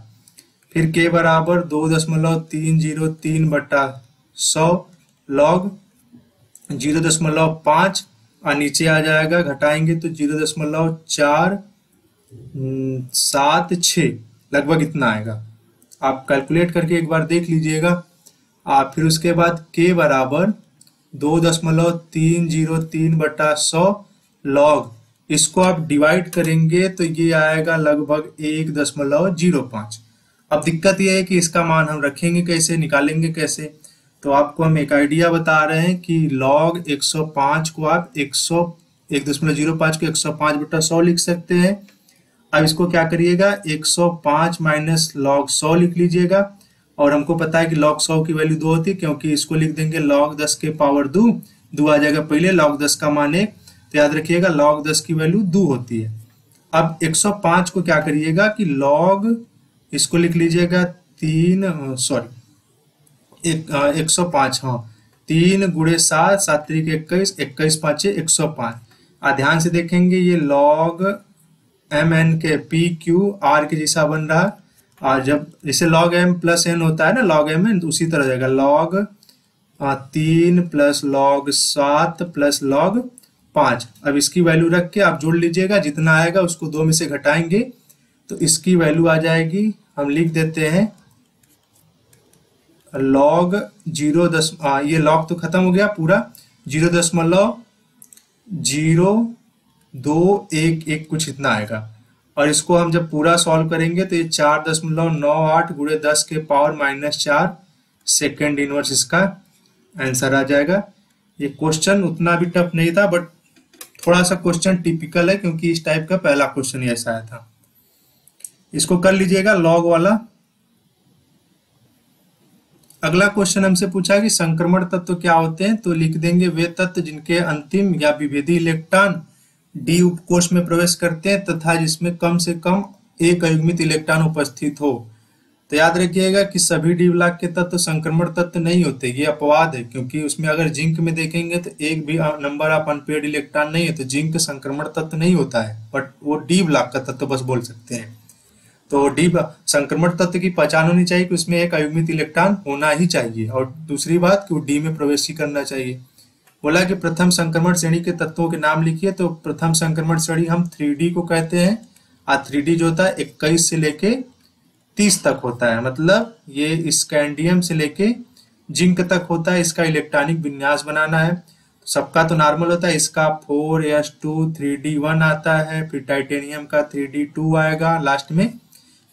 फिर k बराबर 2.303 बटा 100 लॉग 0.5, और नीचे आ जाएगा घटाएंगे तो 0.476 लगभग इतना आएगा। आप कैलकुलेट करके एक बार देख लीजिएगा। फिर उसके बाद k बराबर 2.303 बटा 100 लॉग, इसको आप डिवाइड करेंगे तो ये आएगा लगभग 1.05। अब दिक्कत ये है कि इसका मान हम रखेंगे कैसे, निकालेंगे कैसे, तो आपको हम एक आइडिया बता रहे हैं कि लॉग 105 को आप 1.05 को 105 बटा 100 लिख सकते हैं। अब इसको क्या करिएगा, 105 माइनस लॉग 100 लिख लीजिएगा, और हमको पता है कि लॉग 100 की वैल्यू 2 होती है, क्योंकि इसको लिख देंगे लॉग 10 के पावर 2 आ जाएगा पहले, लॉग 10 का मान 1, तो याद रखिएगा लॉग 10 की वैल्यू 2 होती है। अब 105 को क्या करिएगा कि लॉग, इसको लिख लीजिएगा 105, हाँ 3 गुणे 7, 7 3 21, 21 5 105। ध्यान से देखेंगे ये लॉग एम एन के पी क्यू आर के जैसा बन रहा है, और जब इसे लॉग एम प्लस एन होता है ना लॉग एम एन, तो उसी तरह जाएगा log 3 plus log 7 plus log 5। अब इसकी वैल्यू रख के आप जोड़ लीजिएगा, जितना आएगा उसको 2 में से घटाएंगे तो इसकी वैल्यू आ जाएगी, हम लिख देते हैं लॉग 0, ये लॉग तो खत्म हो गया पूरा, 0.0211 कुछ इतना आएगा, और इसको हम जब पूरा सॉल्व करेंगे तो ये 4.98 गुणे 10 के पावर माइनस 4 सेकेंड इनवर्स इसका आंसर आ जाएगा। ये क्वेश्चन उतना भी टफ नहीं था, बट थोड़ा सा क्वेश्चन टिपिकल है क्योंकि इस टाइप का पहला क्वेश्चन ही ऐसा आया था। इसको कर लीजिएगा लॉग वाला। अगला क्वेश्चन हमसे पूछा कि संक्रमण तत्व क्या होते हैं, तो लिख देंगे वे तत्व जिनके अंतिम या विभेदी इलेक्ट्रॉन डी उपकोष में प्रवेश करते हैं तथा जिसमें कम से कम एक अयुग्मित इलेक्ट्रॉन उपस्थित हो। तो याद रखिएगा कि सभी डी ब्लॉक के तत्व संक्रमण तत्व नहीं होते, ये अपवाद है, क्योंकि उसमें अगर जिंक में देखेंगे तो एक भी नंबर ऑफ अनपेयर्ड इलेक्ट्रॉन नहीं है, तो जिंक संक्रमण तत्व नहीं होता है, बट वो डी ब्लॉक का तत्व बस बोल सकते हैं। तो डी संक्रमण तत्व की पहचान होनी चाहिए कि उसमें एक अयुग्मित इलेक्ट्रॉन होना ही चाहिए, और दूसरी बात कि वो डी में प्रवेश ही करना चाहिए। बोला कि प्रथम संक्रमण श्रेणी के तत्वों के नाम लिखिए, तो प्रथम संक्रमण श्रेणी हम 3D को कहते हैं, और 3D जो होता है 21 से लेके 30 तक होता है, मतलब ये स्कैंडियम से लेके जिंक तक होता है। इसका इलेक्ट्रॉनिक विन्यास बनाना है, सबका तो नॉर्मल होता है, इसका 4s2 3d1 आता है, फिर टाइटेनियम का 3d2 आएगा लास्ट में,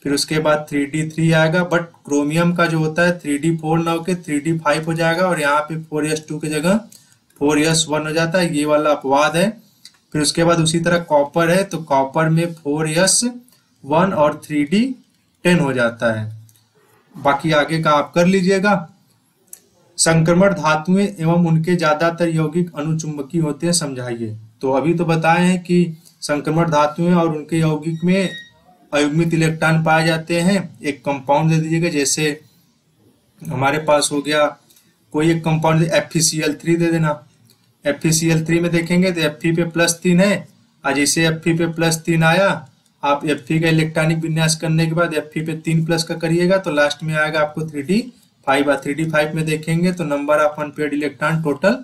फिर उसके बाद 3d3 आएगा, बट क्रोमियम का जो होता है 3d4 ना होके 3d5 हो जाएगा, और यहाँ पे 4s2 की जगह 4s1 हो जाता है, ये वाला अपवाद है। फिर उसके बाद उसी तरह कॉपर है तो कॉपर में 4s1 और 3d10 हो जाता है। बाकी आगे का आप कर लीजिएगा। संक्रमण धातुएं एवं उनके ज्यादातर यौगिक अनुचुंबकीय होते हैं, समझाइए। तो अभी तो बताए हैं कि संक्रमण धातुएं और उनके यौगिक में अयुग्मित इलेक्ट्रॉन पाए जाते हैं। एक कंपाउंड दे दीजिएगा, जैसे हमारे पास हो गया कोई एक कंपाउंड FeCl3 दे देना। FeCl3 में देखेंगे तो Fe पे +3 है, और जैसे Fe पे +3 आया, आप Fe का इलेक्ट्रॉनिक विन्यास करने के बाद Fe पे 3+ का करिएगा तो लास्ट में आएगा आपको 3d5। 3d5 में देखेंगे तो number of unpaired electron total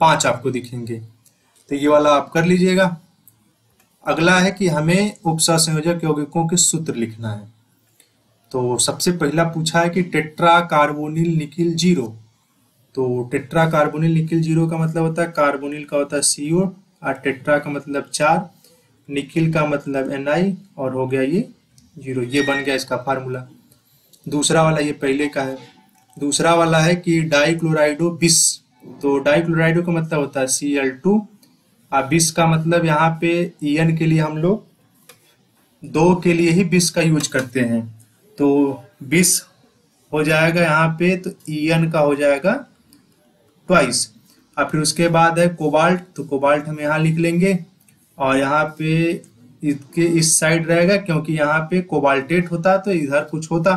5 आपको दिखेंगे। तो ये वाला आप कर लीजिएगा। अगला है कि हमें उपसंयोजक यौगिकों के सूत्र लिखना है। तो सबसे पहला पूछा है कि टेट्रा कार्बोनिल निकिल 0। तो टेट्रा कार्बोनिल निकिल 0 का मतलब होता है, कार्बोनिल का होता है CO, और टेट्रा का मतलब 4, निकिल का मतलब Na, और हो गया ये 0। ये बन गया इसका फार्मूला। दूसरा वाला ये पहले का है। दूसरा वाला है कि डाइक्लोराइडो बिस। तो डाइक्लोराइडो का मतलब होता है Cl2, और बिस का मतलब यहाँ पे En के लिए हम लोग 2 के लिए ही बिस का यूज करते हैं, तो बिस हो जाएगा यहाँ पे, तो En का हो जाएगा ट्वाइस। और फिर उसके बाद है कोबाल्ट। तो कोबाल्ट हम यहाँ लिख लेंगे, और यहाँ पे इसके इस साइड रहेगा क्योंकि यहाँ पे कोबाल्टेट होता तो इधर कुछ होता,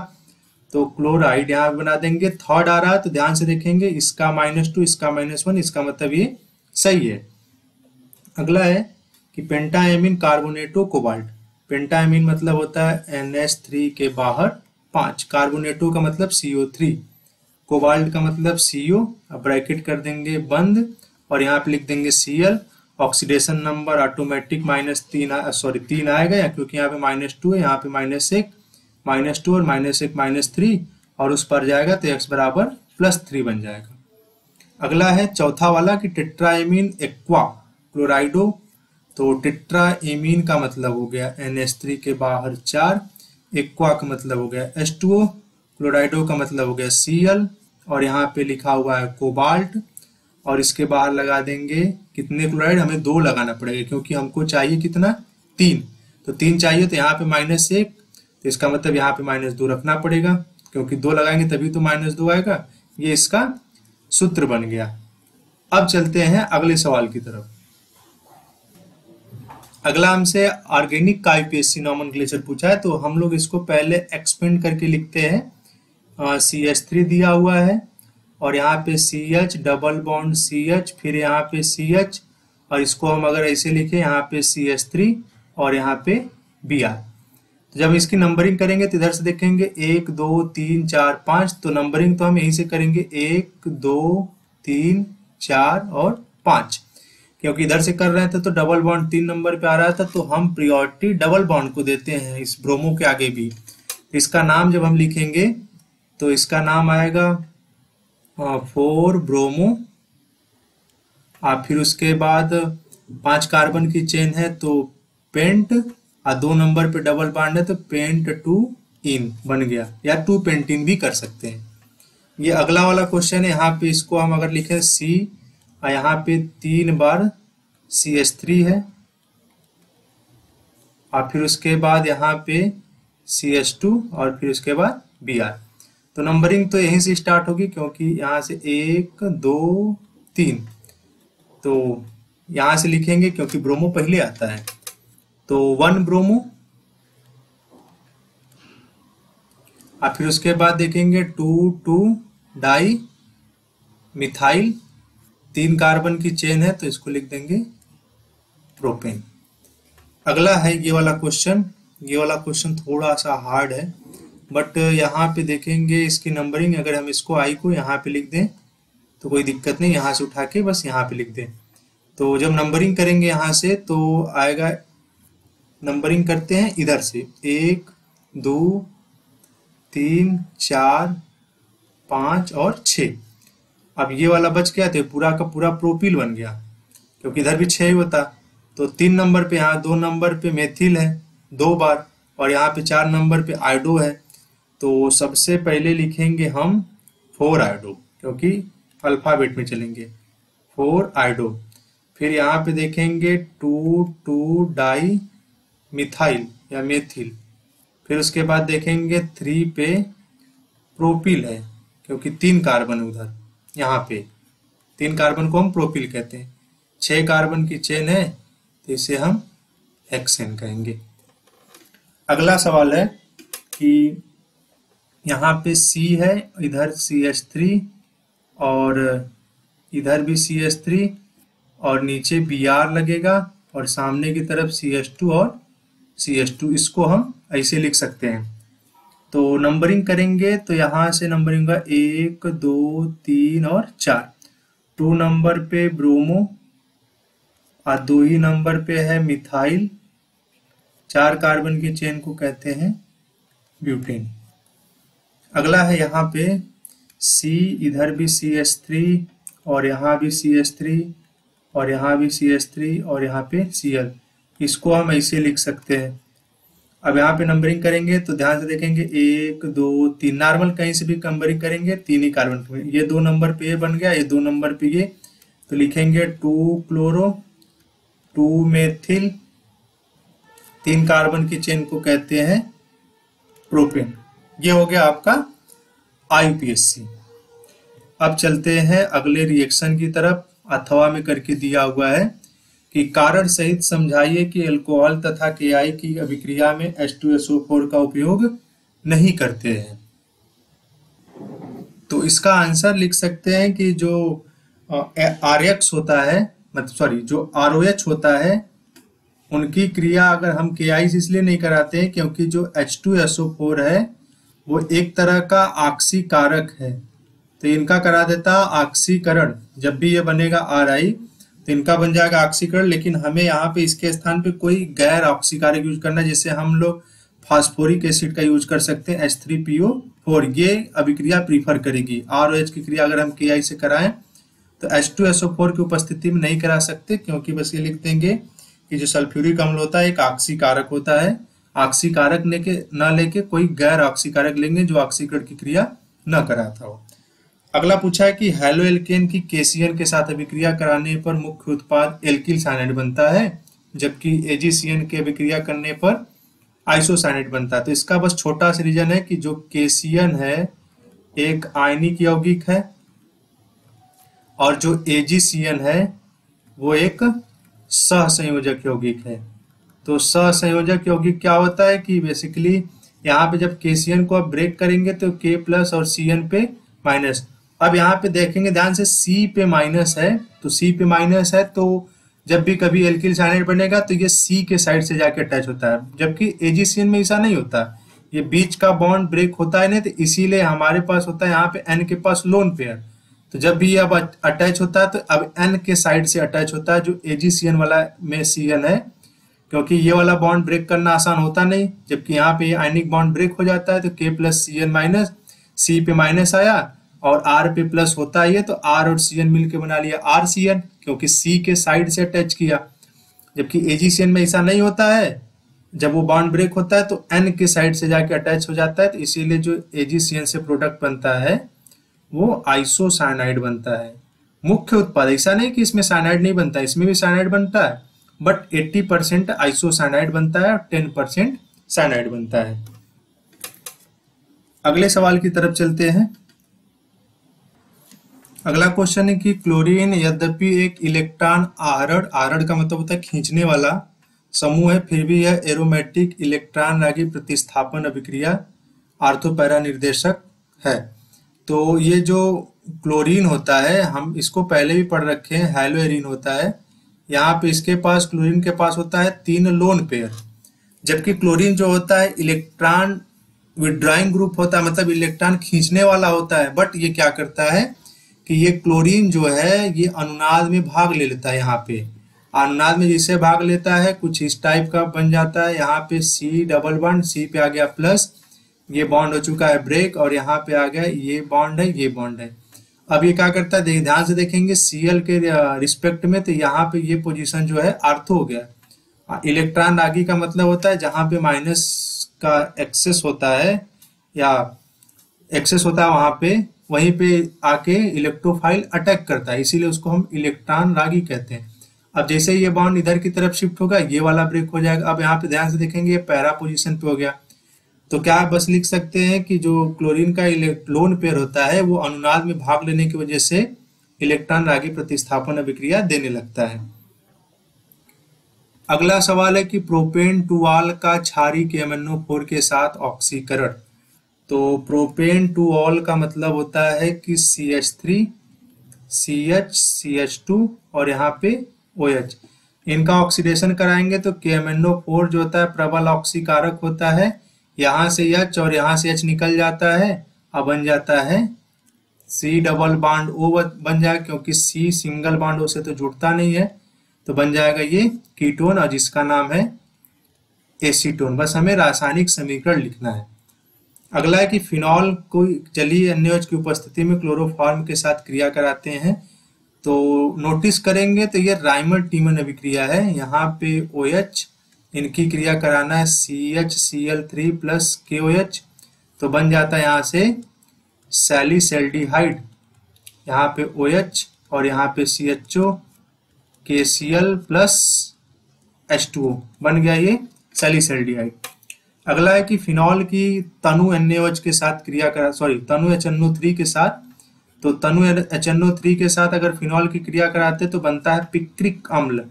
तो क्लोराइड यहाँ बना देंगे। थर्ड आ रहा है तो ध्यान से देखेंगे, इसका -2 इसका -1, इसका मतलब ये सही है। अगला है कि पेंटाएमीन कार्बोनेटो कोबाल्ट। पेंटाएमीन मतलब होता है NH3 के बाहर 5, कार्बोनेटो का मतलब CO3, कोबाल्ट का मतलब CO। अब ब्रैकेट कर देंगे बंद, और यहाँ पे लिख देंगे Cl। ऑक्सीडेशन नंबर ऑटोमेटिक -3 आएगा, क्योंकि यहाँ पे -2 है, यहाँ पे -1 -2 और -1 -3, और उस पर जाएगा तो x बराबर +3 बन जाएगा। अगला है चौथा वाला कि टेट्राएमीन एक्वा क्लोराइडो। तो टेट्राएमीन का मतलब हो गया NH3 के बाहर 4, एक्वा का मतलब हो गया H2O, क्लोराइडो का मतलब हो गया Cl, और यहाँ पे लिखा हुआ है कोबाल्ट, और इसके बाहर लगा देंगे कितने क्लोराइड, हमें 2 लगाना पड़ेगा क्योंकि हमको चाहिए कितना 3, तो 3 चाहिए, तो यहाँ पे -1, तो इसका मतलब यहाँ पे -2 रखना पड़ेगा, क्योंकि 2 लगाएंगे तभी तो -2 आएगा। ये इसका सूत्र बन गया। अब चलते हैं अगले सवाल की तरफ। अगला हमसे ऑर्गेनिक का IPSC नॉमेनक्लेचर पूछा है, तो हम लोग इसको पहले एक्सपेंड करके लिखते हैं। CH3 दिया हुआ है, और यहाँ पे CH डबल बॉन्ड CH, फिर यहाँ पे CH, और इसको हम अगर ऐसे लिखें यहाँ पे CH3 और यहाँ पे Br। तो जब इसकी नंबरिंग करेंगे तो इधर से देखेंगे 1 2 3 4 5, तो नंबरिंग तो हम यहीं से करेंगे 1 2 3 4 और 5, क्योंकि इधर से कर रहे थे तो डबल बॉन्ड 3 नंबर पे आ रहा था, तो हम प्रियोरिटी डबल बॉन्ड को देते हैं इस ब्रोमो के आगे भी। इसका नाम जब हम लिखेंगे तो इसका नाम आएगा 4 ब्रोमो, और फिर उसके बाद 5 कार्बन की चेन है तो पेंट, और 2 नंबर पे डबल बॉन्ड है तो पेंट 2 इन बन गया, या 2 पेंटिन भी कर सकते हैं। ये अगला वाला क्वेश्चन है। यहाँ पे इसको हम अगर लिखें C, और यहाँ पे 3 बार CH3 है, और फिर उसके बाद यहाँ पे CH2, और फिर उसके बाद Br। तो नंबरिंग तो यहीं से स्टार्ट होगी, क्योंकि यहाँ से 1 2 3, तो यहाँ से लिखेंगे क्योंकि ब्रोमो पहले आता है, तो 1 ब्रोमो, और फिर उसके बाद देखेंगे 2 डाई मिथाइल, 3 कार्बन की चेन है तो इसको लिख देंगे प्रोपेन। अगला है ये वाला क्वेश्चन। ये वाला क्वेश्चन थोड़ा सा हार्ड है, बट यहाँ पे देखेंगे इसकी नंबरिंग, अगर हम इसको I को यहाँ पे लिख दें तो कोई दिक्कत नहीं, यहाँ से उठा के बस यहाँ पे लिख दें। तो जब नंबरिंग करेंगे यहाँ से तो आएगा, नंबरिंग करते हैं इधर से 1 2 3 4 5 और 6। अब ये वाला बच गया तो पूरा का पूरा प्रोपिल बन गया, क्योंकि इधर भी 6 ही होता। तो 3 नंबर पे यहाँ 2 नंबर पे मेथिल है 2 बार, और यहाँ पे 4 नंबर पे आयोडो है। तो सबसे पहले लिखेंगे हम 4 आयोडो, क्योंकि अल्फाबेट में चलेंगे 4 आइडो। फिर यहाँ पे देखेंगे 2 डाई मिथाइल या मेथिल। फिर उसके बाद देखेंगे 3 पे प्रोपिल है, क्योंकि 3 कार्बन उधर, यहाँ पे 3 कार्बन को हम प्रोपिल कहते हैं। 6 कार्बन की चेन है तो इसे हम हेक्सेन कहेंगे। अगला सवाल है कि यहाँ पे C है, इधर CH3 और इधर भी CH3 और नीचे Br लगेगा और सामने की तरफ CH2 और CH2। इसको हम ऐसे लिख सकते हैं। तो नंबरिंग करेंगे तो यहाँ से नंबरिंग होगा 1 2 3 और 4। 2 नंबर पे ब्रोमो और 2 ही नंबर पे है मिथाइल। 4 कार्बन की चेन को कहते हैं ब्यूटेन। अगला है यहाँ पे C, इधर भी CH3 और यहाँ भी CH3 और यहाँ भी CH3 और यहाँ पे Cl। इसको हम ऐसे लिख सकते हैं। अब यहाँ पे नंबरिंग करेंगे तो ध्यान से देखेंगे 1 2 3। नॉर्मल कहीं से भी नंबरिंग करेंगे 3 ही कार्बन, ये 2 नंबर पे ये बन गया, ये 2 नंबर पे ये, तो लिखेंगे 2 क्लोरो 2 मेथिल। 3 कार्बन की चेन को कहते हैं प्रोपेन। ये हो गया आपका IUPAC। अब चलते हैं अगले रिएक्शन की तरफ। अथवा में करके दिया हुआ है कि कारण सहित समझाइए कि अल्कोहल तथा KI की अभिक्रिया में H2SO4 का उपयोग नहीं करते हैं। तो इसका आंसर लिख सकते हैं कि जो RX होता है, मतलब सॉरी जो ROH होता है, उनकी क्रिया अगर हम KI से इसलिए नहीं कराते हैं क्योंकि जो H2SO4 है वो एक तरह का ऑक्सीकारक है, तो इनका करा देता ऑक्सीकरण। जब भी ये बनेगा RI तो इनका बन जाएगा ऑक्सीकरण, लेकिन हमें यहाँ पे इसके स्थान पे कोई गैर ऑक्सीकारक यूज करना है, जैसे हम लोग फास्फोरिक एसिड का यूज कर सकते हैं H3PO4। ये अभिक्रिया प्रीफर करेगी। ROH की क्रिया अगर हम KI से कराएं तो H2SO4 की उपस्थिति में नहीं करा सकते, क्योंकि बस ये लिख देंगे कि जो सल्फ्यूरिक अम्ल होता है एक ऑक्सीकारक होता है। ऑक्सीकारक न लेके कोई गैर ऑक्सीकारक लेंगे जो ऑक्सीकरण की क्रिया न कराता हो। अगला पूछा है कि हैलो एल्केन की KCN के साथ अभिक्रिया कराने पर मुख्य उत्पाद एल्किल साइनाइड बनता है, जबकि AgCN की अभिक्रिया करने पर आइसोसाइनाइड बनता है। तो इसका बस छोटा सा रीजन है कि जो KCN है एक आयनिक यौगिक है और जो AgCN है वो एक सहसंयोजक यौगिक है। तो सहसंयोजक यौगिक क्या होता है कि बेसिकली यहाँ पे जब KCN को आप ब्रेक करेंगे तो K प्लस और CN पे माइनस। अब यहाँ पे देखेंगे ध्यान से C पे माइनस है, तो C पे माइनस है तो जब भी कभी एल्किल साइनाइड बनेगा तो ये C के साइड से जाके अटैच होता है, जबकि AgCN में ऐसा नहीं होता। ये बीच का बॉन्ड ब्रेक होता है नहीं, तो इसीलिए हमारे पास होता है यहाँ पे N के पास लोन पेयर। तो जब भी अब अटैच होता है तो अब N के साइड से अटैच होता है, जो AgCN वाला में Cn है, क्योंकि ये वाला बॉन्ड ब्रेक करना आसान होता नहीं, जबकि यहाँ पे आयनिक बॉन्ड ब्रेक हो जाता है। तो K plus CN minus, C पे माइनस आया और R पे प्लस होता है, तो R और CN मिलके बना लिया RCN, क्योंकि C के साइड से अटैच किया। जबकि AgCN में ऐसा नहीं होता है, जब वो बॉन्ड ब्रेक होता है तो N के साइड से जाके अटैच हो जाता है, तो इसीलिए जो AgCN से प्रोडक्ट बनता है वो आइसोसाइनाइड बनता है। मुख्य उत्पाद ऐसा नहीं कि इसमें साइनाइड नहीं बनता, इसमें भी साइनाइड बनता है, बट 80% आइसोसाइनाइड बनता है और 10% साइनाइड बनता है। अगले सवाल की तरफ चलते हैं। अगला क्वेश्चन है कि क्लोरीन यद्यपि एक इलेक्ट्रॉन आहरण का मतलब होता है खींचने वाला समूह है, फिर भी यह एरोमेटिक इलेक्ट्रॉन रागी प्रतिस्थापन अभिक्रिया आर्थोपैरा निर्देशक है। तो ये जो क्लोरीन होता है, हम इसको पहले भी पढ़ रखे हैं, हैलोएरिन होता है। यहाँ पे इसके पास क्लोरीन के पास होता है 3 लोन पेयर, जबकि क्लोरीन जो होता है इलेक्ट्रॉन विड्रॉइंग ग्रुप होता है, मतलब इलेक्ट्रॉन खींचने वाला होता है। बट ये क्या करता है कि ये क्लोरीन जो है ये अनुनाद में भाग ले लेता है। यहाँ पे अनुनाद में जिसे भाग लेता है कुछ इस टाइप का बन जाता है। यहाँ पे C डबल बॉन्ड, C पे आ गया प्लस, ये बॉन्ड हो चुका है ब्रेक, और यहाँ पे आ गया ये बॉन्ड है, ये बॉन्ड है। अब ये क्या करता है, ध्यान से देखेंगे Cl के रिस्पेक्ट में, तो यहाँ पे ये पोजीशन जो है आर्थो हो गया। इलेक्ट्रॉन रागी का मतलब होता है जहां पे माइनस का एक्सेस होता है या एक्सेस होता है, वहां पे वहीं पे आके इलेक्ट्रोफाइल अटैक करता है, इसीलिए उसको हम इलेक्ट्रॉन रागी कहते हैं। अब जैसे ये बॉन्ड इधर की तरफ शिफ्ट होगा, ये वाला ब्रेक हो जाएगा। अब यहाँ पे ध्यान से देखेंगे, ये पैरा पोजीशन पे हो गया। तो क्या बस लिख सकते हैं कि जो क्लोरीन का लोन पेयर होता है वो अनुनाद में भाग लेने की वजह से इलेक्ट्रॉन रागी प्रतिस्थापन अभिक्रिया देने लगता है। अगला सवाल है कि प्रोपेन टूऑल का क्षारी KMnO4 के साथ ऑक्सीकरण। तो प्रोपेन टूऑल का मतलब होता है कि CH3 CH CH2 और यहाँ पे OH, इनका ऑक्सीडेशन कराएंगे तो KMnO4 जो होता है प्रबल ऑक्सीकारक होता है। यहाँ से H और यहाँ से H निकल जाता है, अब बन जाता है C डबल बॉन्ड O बन जाएगा, क्योंकि C सिंगल बॉन्ड O से तो जुड़ता नहीं है, तो बन जाएगा ये कीटोन और जिसका नाम है एसीटोन। बस हमें रासायनिक समीकरण लिखना है। अगला है कि फिनॉल को जलीय NaOH की उपस्थिति में क्लोरोफॉर्म के साथ क्रिया कराते हैं। तो नोटिस करेंगे तो ये राइमर टीमन अभिक्रिया है। यहाँ पे OH, इनकी क्रिया कराना है CHCl3 प्लस KOH, तो बन जाता है यहाँ से सैलिसैल्डिहाइड। यहाँ पे OH और यहाँ पे CHO KCl प्लस H2O, बन गया ये सैलिसैल्डिहाइड। अगला है कि फिनॉल की तनु NaOH के साथ क्रिया करा तनु HNO3 के साथ, तो तनु HNO3 के साथ अगर फिनॉल की क्रिया कराते तो बनता है पिक्रिक अम्ल।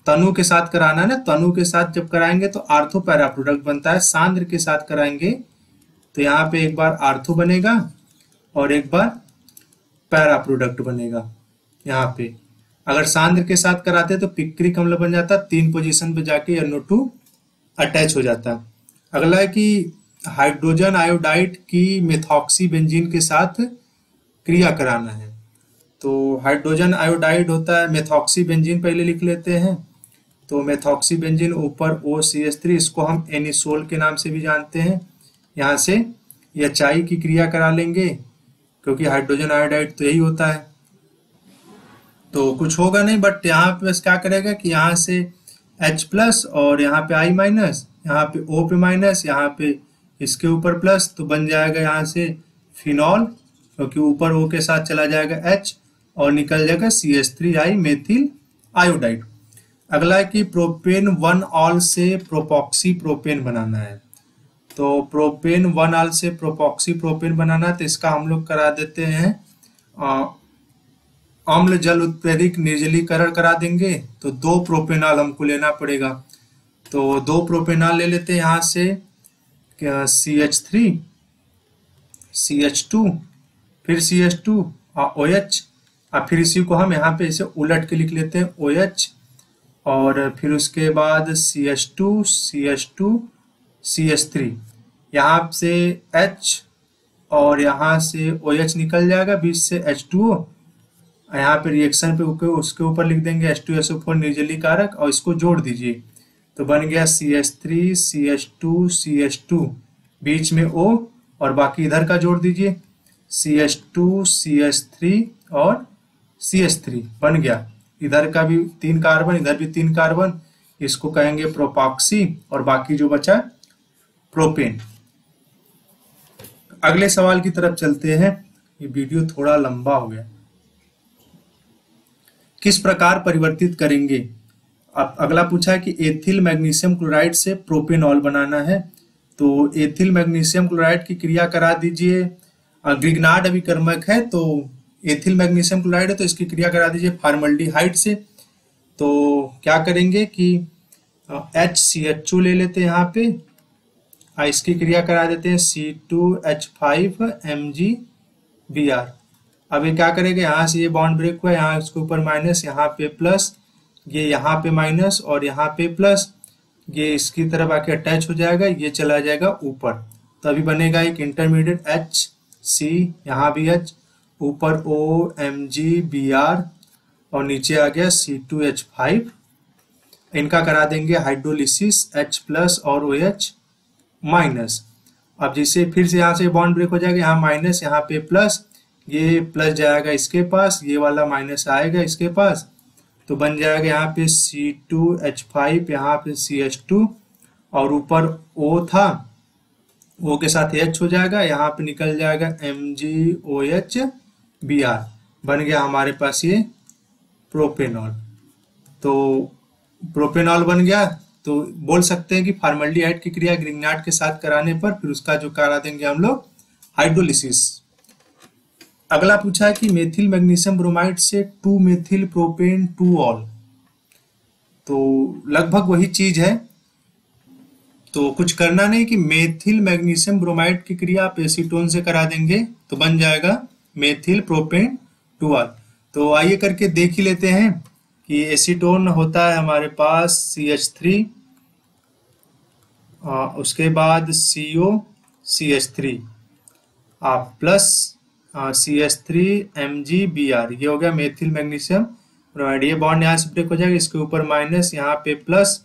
तनु के साथ कराना है ना, तनु के साथ जब कराएंगे तो आर्थो पैरा प्रोडक्ट बनता है। सांद्र के साथ कराएंगे तो यहाँ पे एक बार आर्थो बनेगा और एक बार पैरा प्रोडक्ट बनेगा। यहाँ पे अगर सांद्र के साथ कराते तो पिक्रिक अम्ल बन जाता, 3 पोजीशन पे जाके NO2 अटैच हो जाता। अगला है कि हाइड्रोजन आयोडाइड की मेथॉक्सी बेंजीन के साथ क्रिया कराना है। तो हाइड्रोजन आयोडाइड होता है मेथॉक्सी बेंजीन, पहले लिख लेते हैं। तो मेथॉक्सी बेंजीन ऊपर OCH3, इसको हम एनिसोल के नाम से भी जानते हैं। यहाँ से HI की क्रिया करा लेंगे, क्योंकि हाइड्रोजन आयोडाइड तो यही होता है, तो कुछ होगा नहीं। बट यहाँ पे बस क्या करेगा कि यहाँ से H प्लस और यहाँ पे I माइनस, यहाँ पे O पे माइनस, यहाँ पे इसके ऊपर प्लस, तो बन जाएगा यहाँ से फिनॉल, क्योंकि ऊपर O के साथ चला जाएगा H और निकल जाएगा CH3I मेथिल आयोडाइड। अगला है कि प्रोपेन 1ऑल से प्रोपॉक्सी प्रोपेन बनाना है। तो प्रोपेन 1ऑल से प्रोपॉक्सी प्रोपेन बनाना, तो इसका हम लोग करा देते हैं अम्ल जल उत्प्रेरक निर्जलीकरण करा देंगे। तो 2 प्रोपेनॉल हमको लेना पड़ेगा, तो 2 प्रोपेनॉल ले लेते हैं यहाँ से, CH3 CH2 फिर CH2 और OH, और फिर इसी को हम यहाँ पे इसे उलट के लिख लेते हैं OH, और फिर उसके बाद CH2 CH2 CH3, यहाँ से H और यहाँ से OH निकल जाएगा, बीच से H2O, यहाँ पे रिएक्शन पे उसके ऊपर लिख देंगे H2SO4 निर्जलीकारक, और इसको जोड़ दीजिए तो बन गया CH3 CH2 CH2, बीच में O और बाकी इधर का जोड़ दीजिए CH2 CH3 और CH3, बन गया। इधर का भी 3 कार्बन, इधर भी 3 कार्बन, इसको कहेंगे प्रोपॉक्सी, और बाकी जो बचा प्रोपेन। अगले सवाल की तरफ चलते हैं, ये वीडियो थोड़ा लंबा हो गया। किस प्रकार परिवर्तित करेंगे? अब अगला पूछा है कि एथिल मैग्नीशियम क्लोराइड से प्रोपेनॉल बनाना है। तो एथिल मैग्नीशियम क्लोराइड की क्रिया करा दीजिए, ग्रिग्नार्ड अभिकर्मक है, तो एथिल मैग्नीशियम क्लोराइड है तो इसकी क्रिया करा दीजिए फॉर्मल्डिहाइड से। तो क्या करेंगे कि HCHO ले लेते हैं यहाँ पे, इसकी क्रिया करा देते हैं C2H5MgBr। अब ये क्या करेंगे, यहाँ से ये बॉन्ड ब्रेक हुआ, यहाँ इसके ऊपर माइनस, यहाँ पे प्लस, ये यहाँ पे माइनस और यहाँ पे प्लस, ये इसकी तरफ आके अटैच हो जाएगा, ये चला जाएगा ऊपर, तो अभी बनेगा एक इंटरमीडिएट HC, यहाँ भी H, ऊपर OMgBr और नीचे आ गया C2H5। इनका करा देंगे हाइड्रोलिसिस, H प्लस और OH माइनस। अब जिसे फिर से यहाँ से बॉन्ड ब्रेक हो जाएगा, यहाँ माइनस, यहाँ पे प्लस, ये प्लस जाएगा इसके पास, ये वाला माइनस आएगा इसके पास, तो बन जाएगा यहाँ पे C2H5, यहाँ पे CH2 और ऊपर O था O के साथ H हो जाएगा, यहाँ पे निकल जाएगा MgOH Br, बन गया हमारे पास ये प्रोपेनॉल। तो प्रोपेनॉल बन गया, तो बोल सकते हैं कि फॉर्मल्डिहाइड की क्रिया ग्रिग्नार्ड के साथ कराने पर फिर उसका जो करा देंगे हम लोग हाइड्रोलिसिस। अगला पूछा है कि मेथिल मैग्नीशियम ब्रोमाइड से 2 मेथिल प्रोपेन 2 ऑल, तो लगभग वही चीज है, तो कुछ करना नहीं कि मेथिल मैग्नीशियम ब्रोमाइड की क्रिया आप एसीटोन से करा देंगे तो बन जाएगा मेथिल प्रोपेन 2 ऑल। तो आइए करके देख ही लेते हैं कि एसीटोन होता है हमारे पास CH3, उसके बाद COCH3 आप प्लस CH3 MgBr, ये हो गया मेथिल मैग्नीशियम ब्रोमाइड। ये बॉन्ड यहाँ से ब्रेक हो जाएगा, इसके ऊपर माइनस, यहाँ पे प्लस,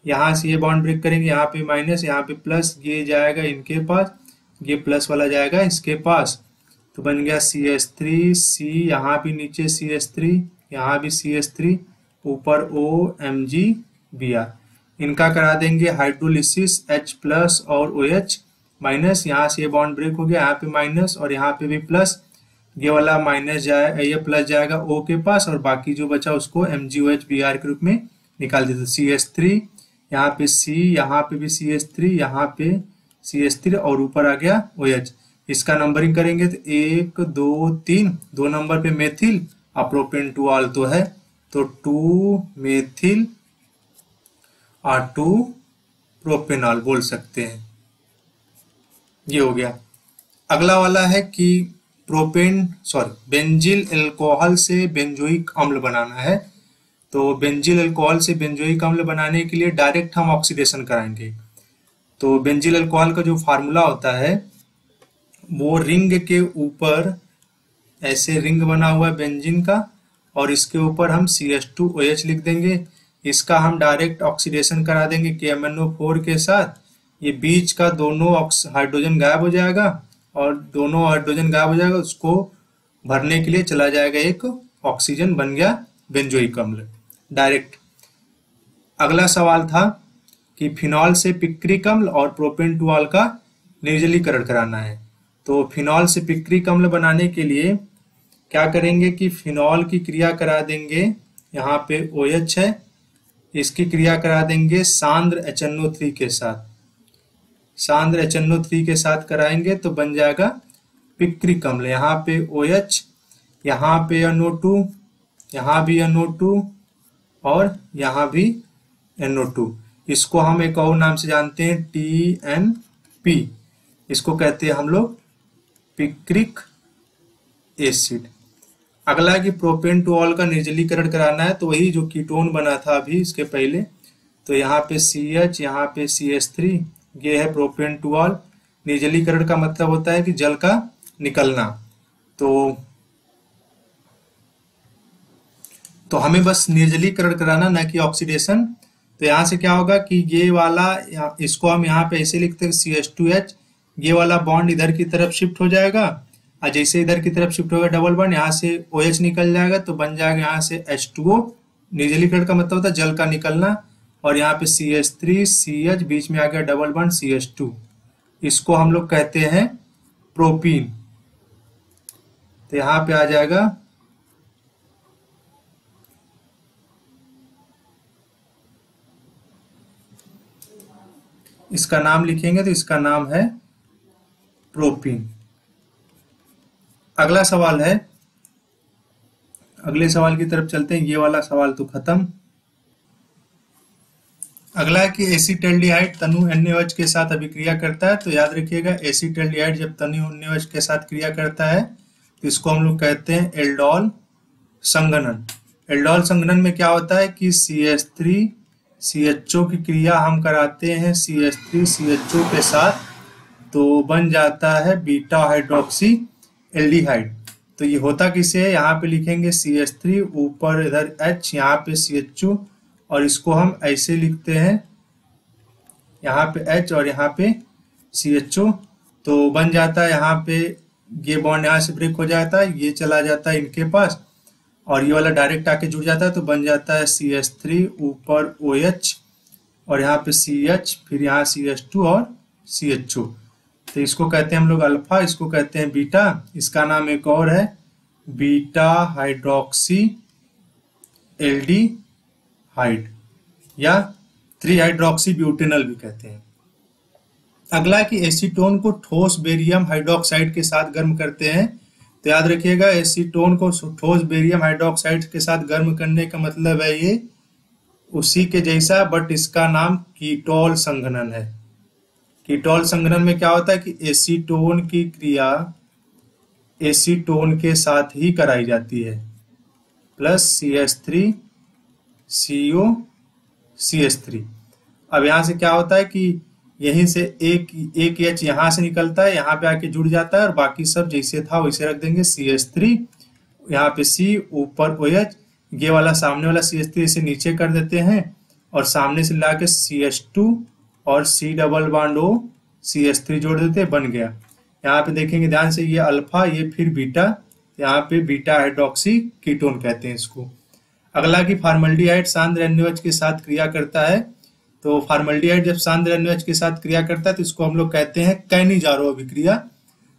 यहाँ से ये बॉन्ड ब्रेक करेंगे, यहाँ पे माइनस, यहाँ पे प्लस, ये जाएगा इनके पास, ये प्लस वाला जाएगा इसके पास, तो बन गया CH3 C, यहाँ भी नीचे CH3, यहाँ भी CH3, ऊपर OMgBr। इनका करा देंगे हाइड्रोलिसिस, H प्लस और OH माइनस, यहाँ से ये बॉन्ड ब्रेक हो गया, यहाँ पे माइनस और यहाँ पे भी प्लस, ये वाला माइनस जाए, ये प्लस जाएगा O के पास और बाकी जो बचा उसको MgOH Br के रूप में निकाल देते। CH3, यहाँ पे C, यहाँ पे भी CH3, यहाँ पे CH3 और ऊपर आ गया OH। इसका नंबरिंग करेंगे तो 1 2 3, 2 नंबर पे मेथिल और प्रोपेन 2 ऑल तो है, तो 2 मेथिल और 2 प्रोपेनॉल बोल सकते हैं, ये हो गया। अगला वाला है कि बेंजिल अल्कोहल से बेंजोइक अम्ल बनाना है, तो बेंजिल अल्कोहल से बेंजोइक अम्ल बनाने के लिए डायरेक्ट हम ऑक्सीडेशन कराएंगे। तो बेंजिल अल्कोहल का जो फार्मूला होता है वो रिंग के ऊपर ऐसे रिंग बना हुआ है बेंजीन का, और इसके ऊपर हम CH2OH लिख देंगे, इसका हम डायरेक्ट ऑक्सीडेशन करा देंगे KMnO4 के साथ, ये बीच का दोनों हाइड्रोजन गायब हो जाएगा और दोनों हाइड्रोजन गायब हो जाएगा, उसको भरने के लिए चला जाएगा एक ऑक्सीजन, बन गया बेंजोइक अम्ल डायरेक्ट। अगला सवाल था कि फिनॉल से पिक्रिक अम्ल और प्रोपेन 2 ऑल का निर्जलीकरण कराना है। तो फिनॉल से पिक्रिक अम्ल बनाने के लिए क्या करेंगे कि फिनॉल की क्रिया करा देंगे, यहाँ पे OH है, इसकी क्रिया करा देंगे सांद्र HNO3 के साथ, सांद्र HNO3 के साथ कराएंगे तो बन जाएगा पिक्रिक अम्ल। यहाँ पे OH, यहाँ पे NO2, यहाँ भी NO2 और यहाँ भी NO2, इसको हम एक और नाम से जानते हैं TNP, इसको कहते हैं हम लोग पिक्रिक एसिड। अगला है कि प्रोपेन 2 ऑल का निर्जलीकरण कराना है, तो वही जो कीटोन बना था अभी इसके पहले, तो यहाँ पे CH, यहाँ पे CH3, ये है प्रोपेन 2 ऑल। निर्जलीकरण का मतलब होता है कि जल का निकलना, तो हमें बस निर्जलीकरण कराना, ना कि ऑक्सीडेशन। तो यहाँ से क्या होगा कि ये वाला, इसको हम यहाँ पे ऐसे लिखते हैं CH2H, ये वाला बॉन्ड इधर की तरफ शिफ्ट हो जाएगा, और जैसे इधर की तरफ शिफ्ट होगा डबल बॉन्ड, यहाँ से OH निकल जाएगा तो बन जाएगा यहाँ से H2O। निर्जलीकरण का मतलब होता है जल का निकलना, और यहाँ पे CH3 CH, बीच में आ गया डबल बॉन्ड CH2, इसको हम लोग कहते हैं प्रोपीन। तो यहाँ पे आ जाएगा इसका नाम लिखेंगे तो इसका नाम है प्रोपीन। अगला सवाल है, अगले सवाल की तरफ चलते हैं, ये वाला सवाल तो खत्म। अगला है कि एसीटल्डिहाइड तनु NaOH के साथ अभिक्रिया करता है, तो याद रखिएगा एसीटल्डिहाइड जब तनु NaOH के साथ क्रिया करता है तो इसको हम लोग कहते हैं एल्डोल संघनन। एल्डोल संघनन में क्या होता है कि CH3 CHO की क्रिया हम कराते हैं CH3 CHO के साथ, तो बन जाता है बीटा हाइड्रोक्सी एल्डिहाइड। तो ये होता किसे है, यहाँ पे लिखेंगे CH3, ऊपर इधर H, यहाँ पे CHO, और इसको हम ऐसे लिखते हैं, यहाँ पे H और यहाँ पे CHO, तो बन जाता है यहाँ पे ये बॉन्ड यहाँ से ब्रेक हो जाता है, ये चला जाता है इनके पास, और ये वाला डायरेक्ट आके जुड़ जाता है, तो बन जाता है CH3, ऊपर OH और यहाँ पे CH, फिर यहाँ CH2 और CHO। तो इसको कहते हैं हम लोग अल्फा, इसको कहते हैं बीटा। इसका नाम एक और है बीटा हाइड्रोक्सी एल्डिहाइड या 3 हाइड्रोक्सी ब्यूटेनॉल भी कहते हैं। अगला कि एसीटोन को ठोस बेरियम हाइड्रोक्साइड के साथ गर्म करते हैं। तो याद रखिएगा, एसीटोन को ठोस बेरियम हाइड्रोक्साइड के साथ गर्म करने का मतलब है ये उसी के जैसा, बट इसका नाम कीटोल संघनन है। कीटोल संघनन में क्या होता है कि एसीटोन की क्रिया एसीटोन के साथ ही कराई जाती है, प्लस CH3 CO CH3। अब यहाँ से क्या होता है कि यहीं से एक H यहाँ से निकलता है, यहाँ पे आके जुड़ जाता है और बाकी सब जैसे था वैसे रख देंगे। CH3 यहाँ पे C ऊपर OH, ये वाला सामने वाला CH3 इसे नीचे कर देते हैं और सामने से ला के CH2 और C double bond O CH3 जोड़ देते हैं, बन गया। यहाँ पे देखेंगे ध्यान से, ये अल्फा ये फिर बीटा, यहाँ पे बीटा हाइड्रोक्सी कीटोन कहते हैं इसको। अगला कि फॉर्मल्डिहाइड सांद्र NaOH के साथ क्रिया करता है। तो फॉर्मल्डिहाइड जब सांद्र NaOH के साथ क्रिया करता है तो इसको हम लोग कहते हैं कैनिजारो अभिक्रिया।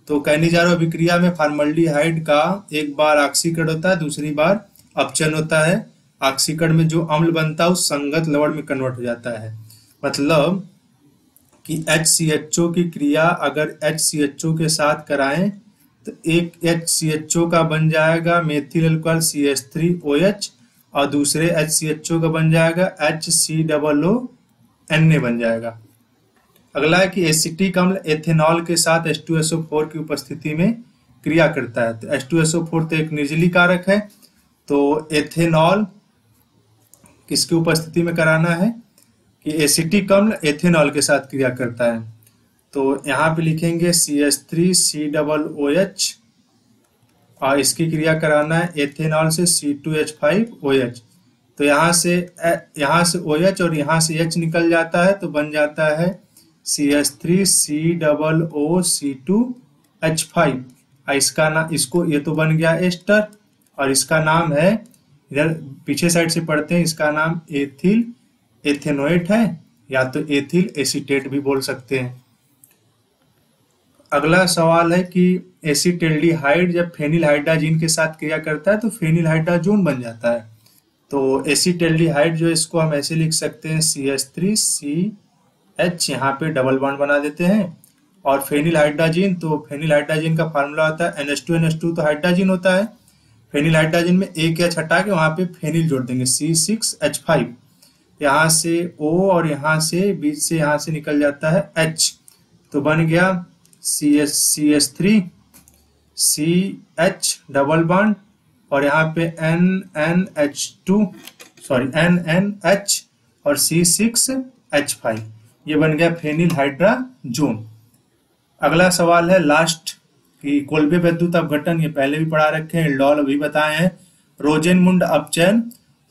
तो कैनिजारो अभिक्रिया में फॉर्मल्डिहाइड का एक बार ऑक्सीकरण होता है, दूसरी बार अपचयन होता है। ऑक्सीकरण में जो अम्ल बनता है उस संगत लवण में कन्वर्ट हो जाता है। मतलब कि HCHO की क्रिया अगर HCHO के साथ कराएं तो एक HCHO का बन जाएगा मेथिल अल्कोहल CH3OH और दूसरे HCHO का बन जाएगा HCOO बन जाएगा। अगला है कि एसिटिक अम्ल एथेनॉल के साथ H2SO4 की उपस्थिति में क्रिया करता है। तो H2SO4 तो एक निर्जलीय कारक है, तो एथेनॉल किसकी उपस्थिति में कराना है कि एसिटिक अम्ल एथेनॉल के साथ क्रिया करता है। तो यहाँ पे लिखेंगे CH3COOH और इसकी क्रिया कराना है एथेनॉल से C2H5OH। तो यहाँ से OH और यहाँ से H निकल जाता है तो बन जाता है CH3COOC2H5। इसका नाम, इसको ये तो बन गया एस्टर और इसका नाम है, इधर पीछे साइड से पढ़ते हैं, इसका नाम एथिल एथेनोएट है या तो एथिल एसीटेट भी बोल सकते हैं। अगला सवाल है कि एसिटेल्डिहाइड जब फेनिलहाइड्राजीन के साथ क्रिया करता है तो फेनिलहाइड्राजोन बन जाता है। तो एसिटेल्डिहाइड जो इसको हम ऐसे लिख सकते हैं CH3CH, यहाँ पे डबल बॉन्ड बना देते हैं। और फेनिलहाइड्राजीन, तो फेनिलहाइड्राजीन का फार्मूला होता है NH2NH2, तो हाइड्राजीन होता है। फेनिलहाइड्राजीन में एक H हटा के वहां पे फेनिल जोड़ देंगे C6H5। यहाँ से O और यहाँ से बीच से यहाँ से निकल जाता है H, तो बन गया CH3CH डबल बॉन्ड और यहाँ पे NNH और C6H5, ये बन गया फेनिल हाइड्राजोन। अगला सवाल है लास्ट कि कोल्बे विद्युत अपघटन, ये पहले भी पढ़ा रखे हैं, एल्डोल अभी बताए हैं। रोजेनमुंड अपचयन,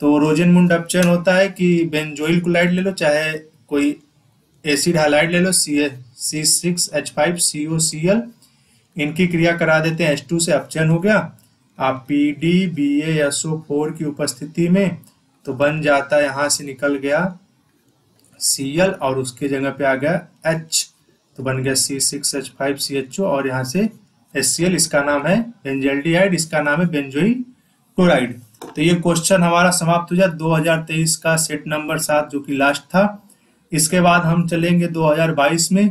तो रोजेनमुंड अपचयन होता है कि बेंजोइल क्लोराइड ले लो चाहे कोई एसिड हाइलाइड ले लो C6H5COCl, इनकी क्रिया करा देते हैं H2 से, अपचयन हो गया। आप PDBaSO4 की उपस्थिति में तो बन जाता है, यहाँ से निकल गया Cl और उसके जगह पे आ गया H, तो बन गया C6H5CHO और यहाँ से HCl, इसका नाम है बेंजल्डिहाइड, इसका नाम है बेंजोइल क्लोराइड। तो ये क्वेश्चन हमारा समाप्त हो जाए 2023 का सेट नंबर 7 जो कि लास्ट था। इसके बाद हम चलेंगे 2022 में।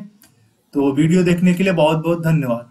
तो वीडियो देखने के लिए बहुत बहुत धन्यवाद।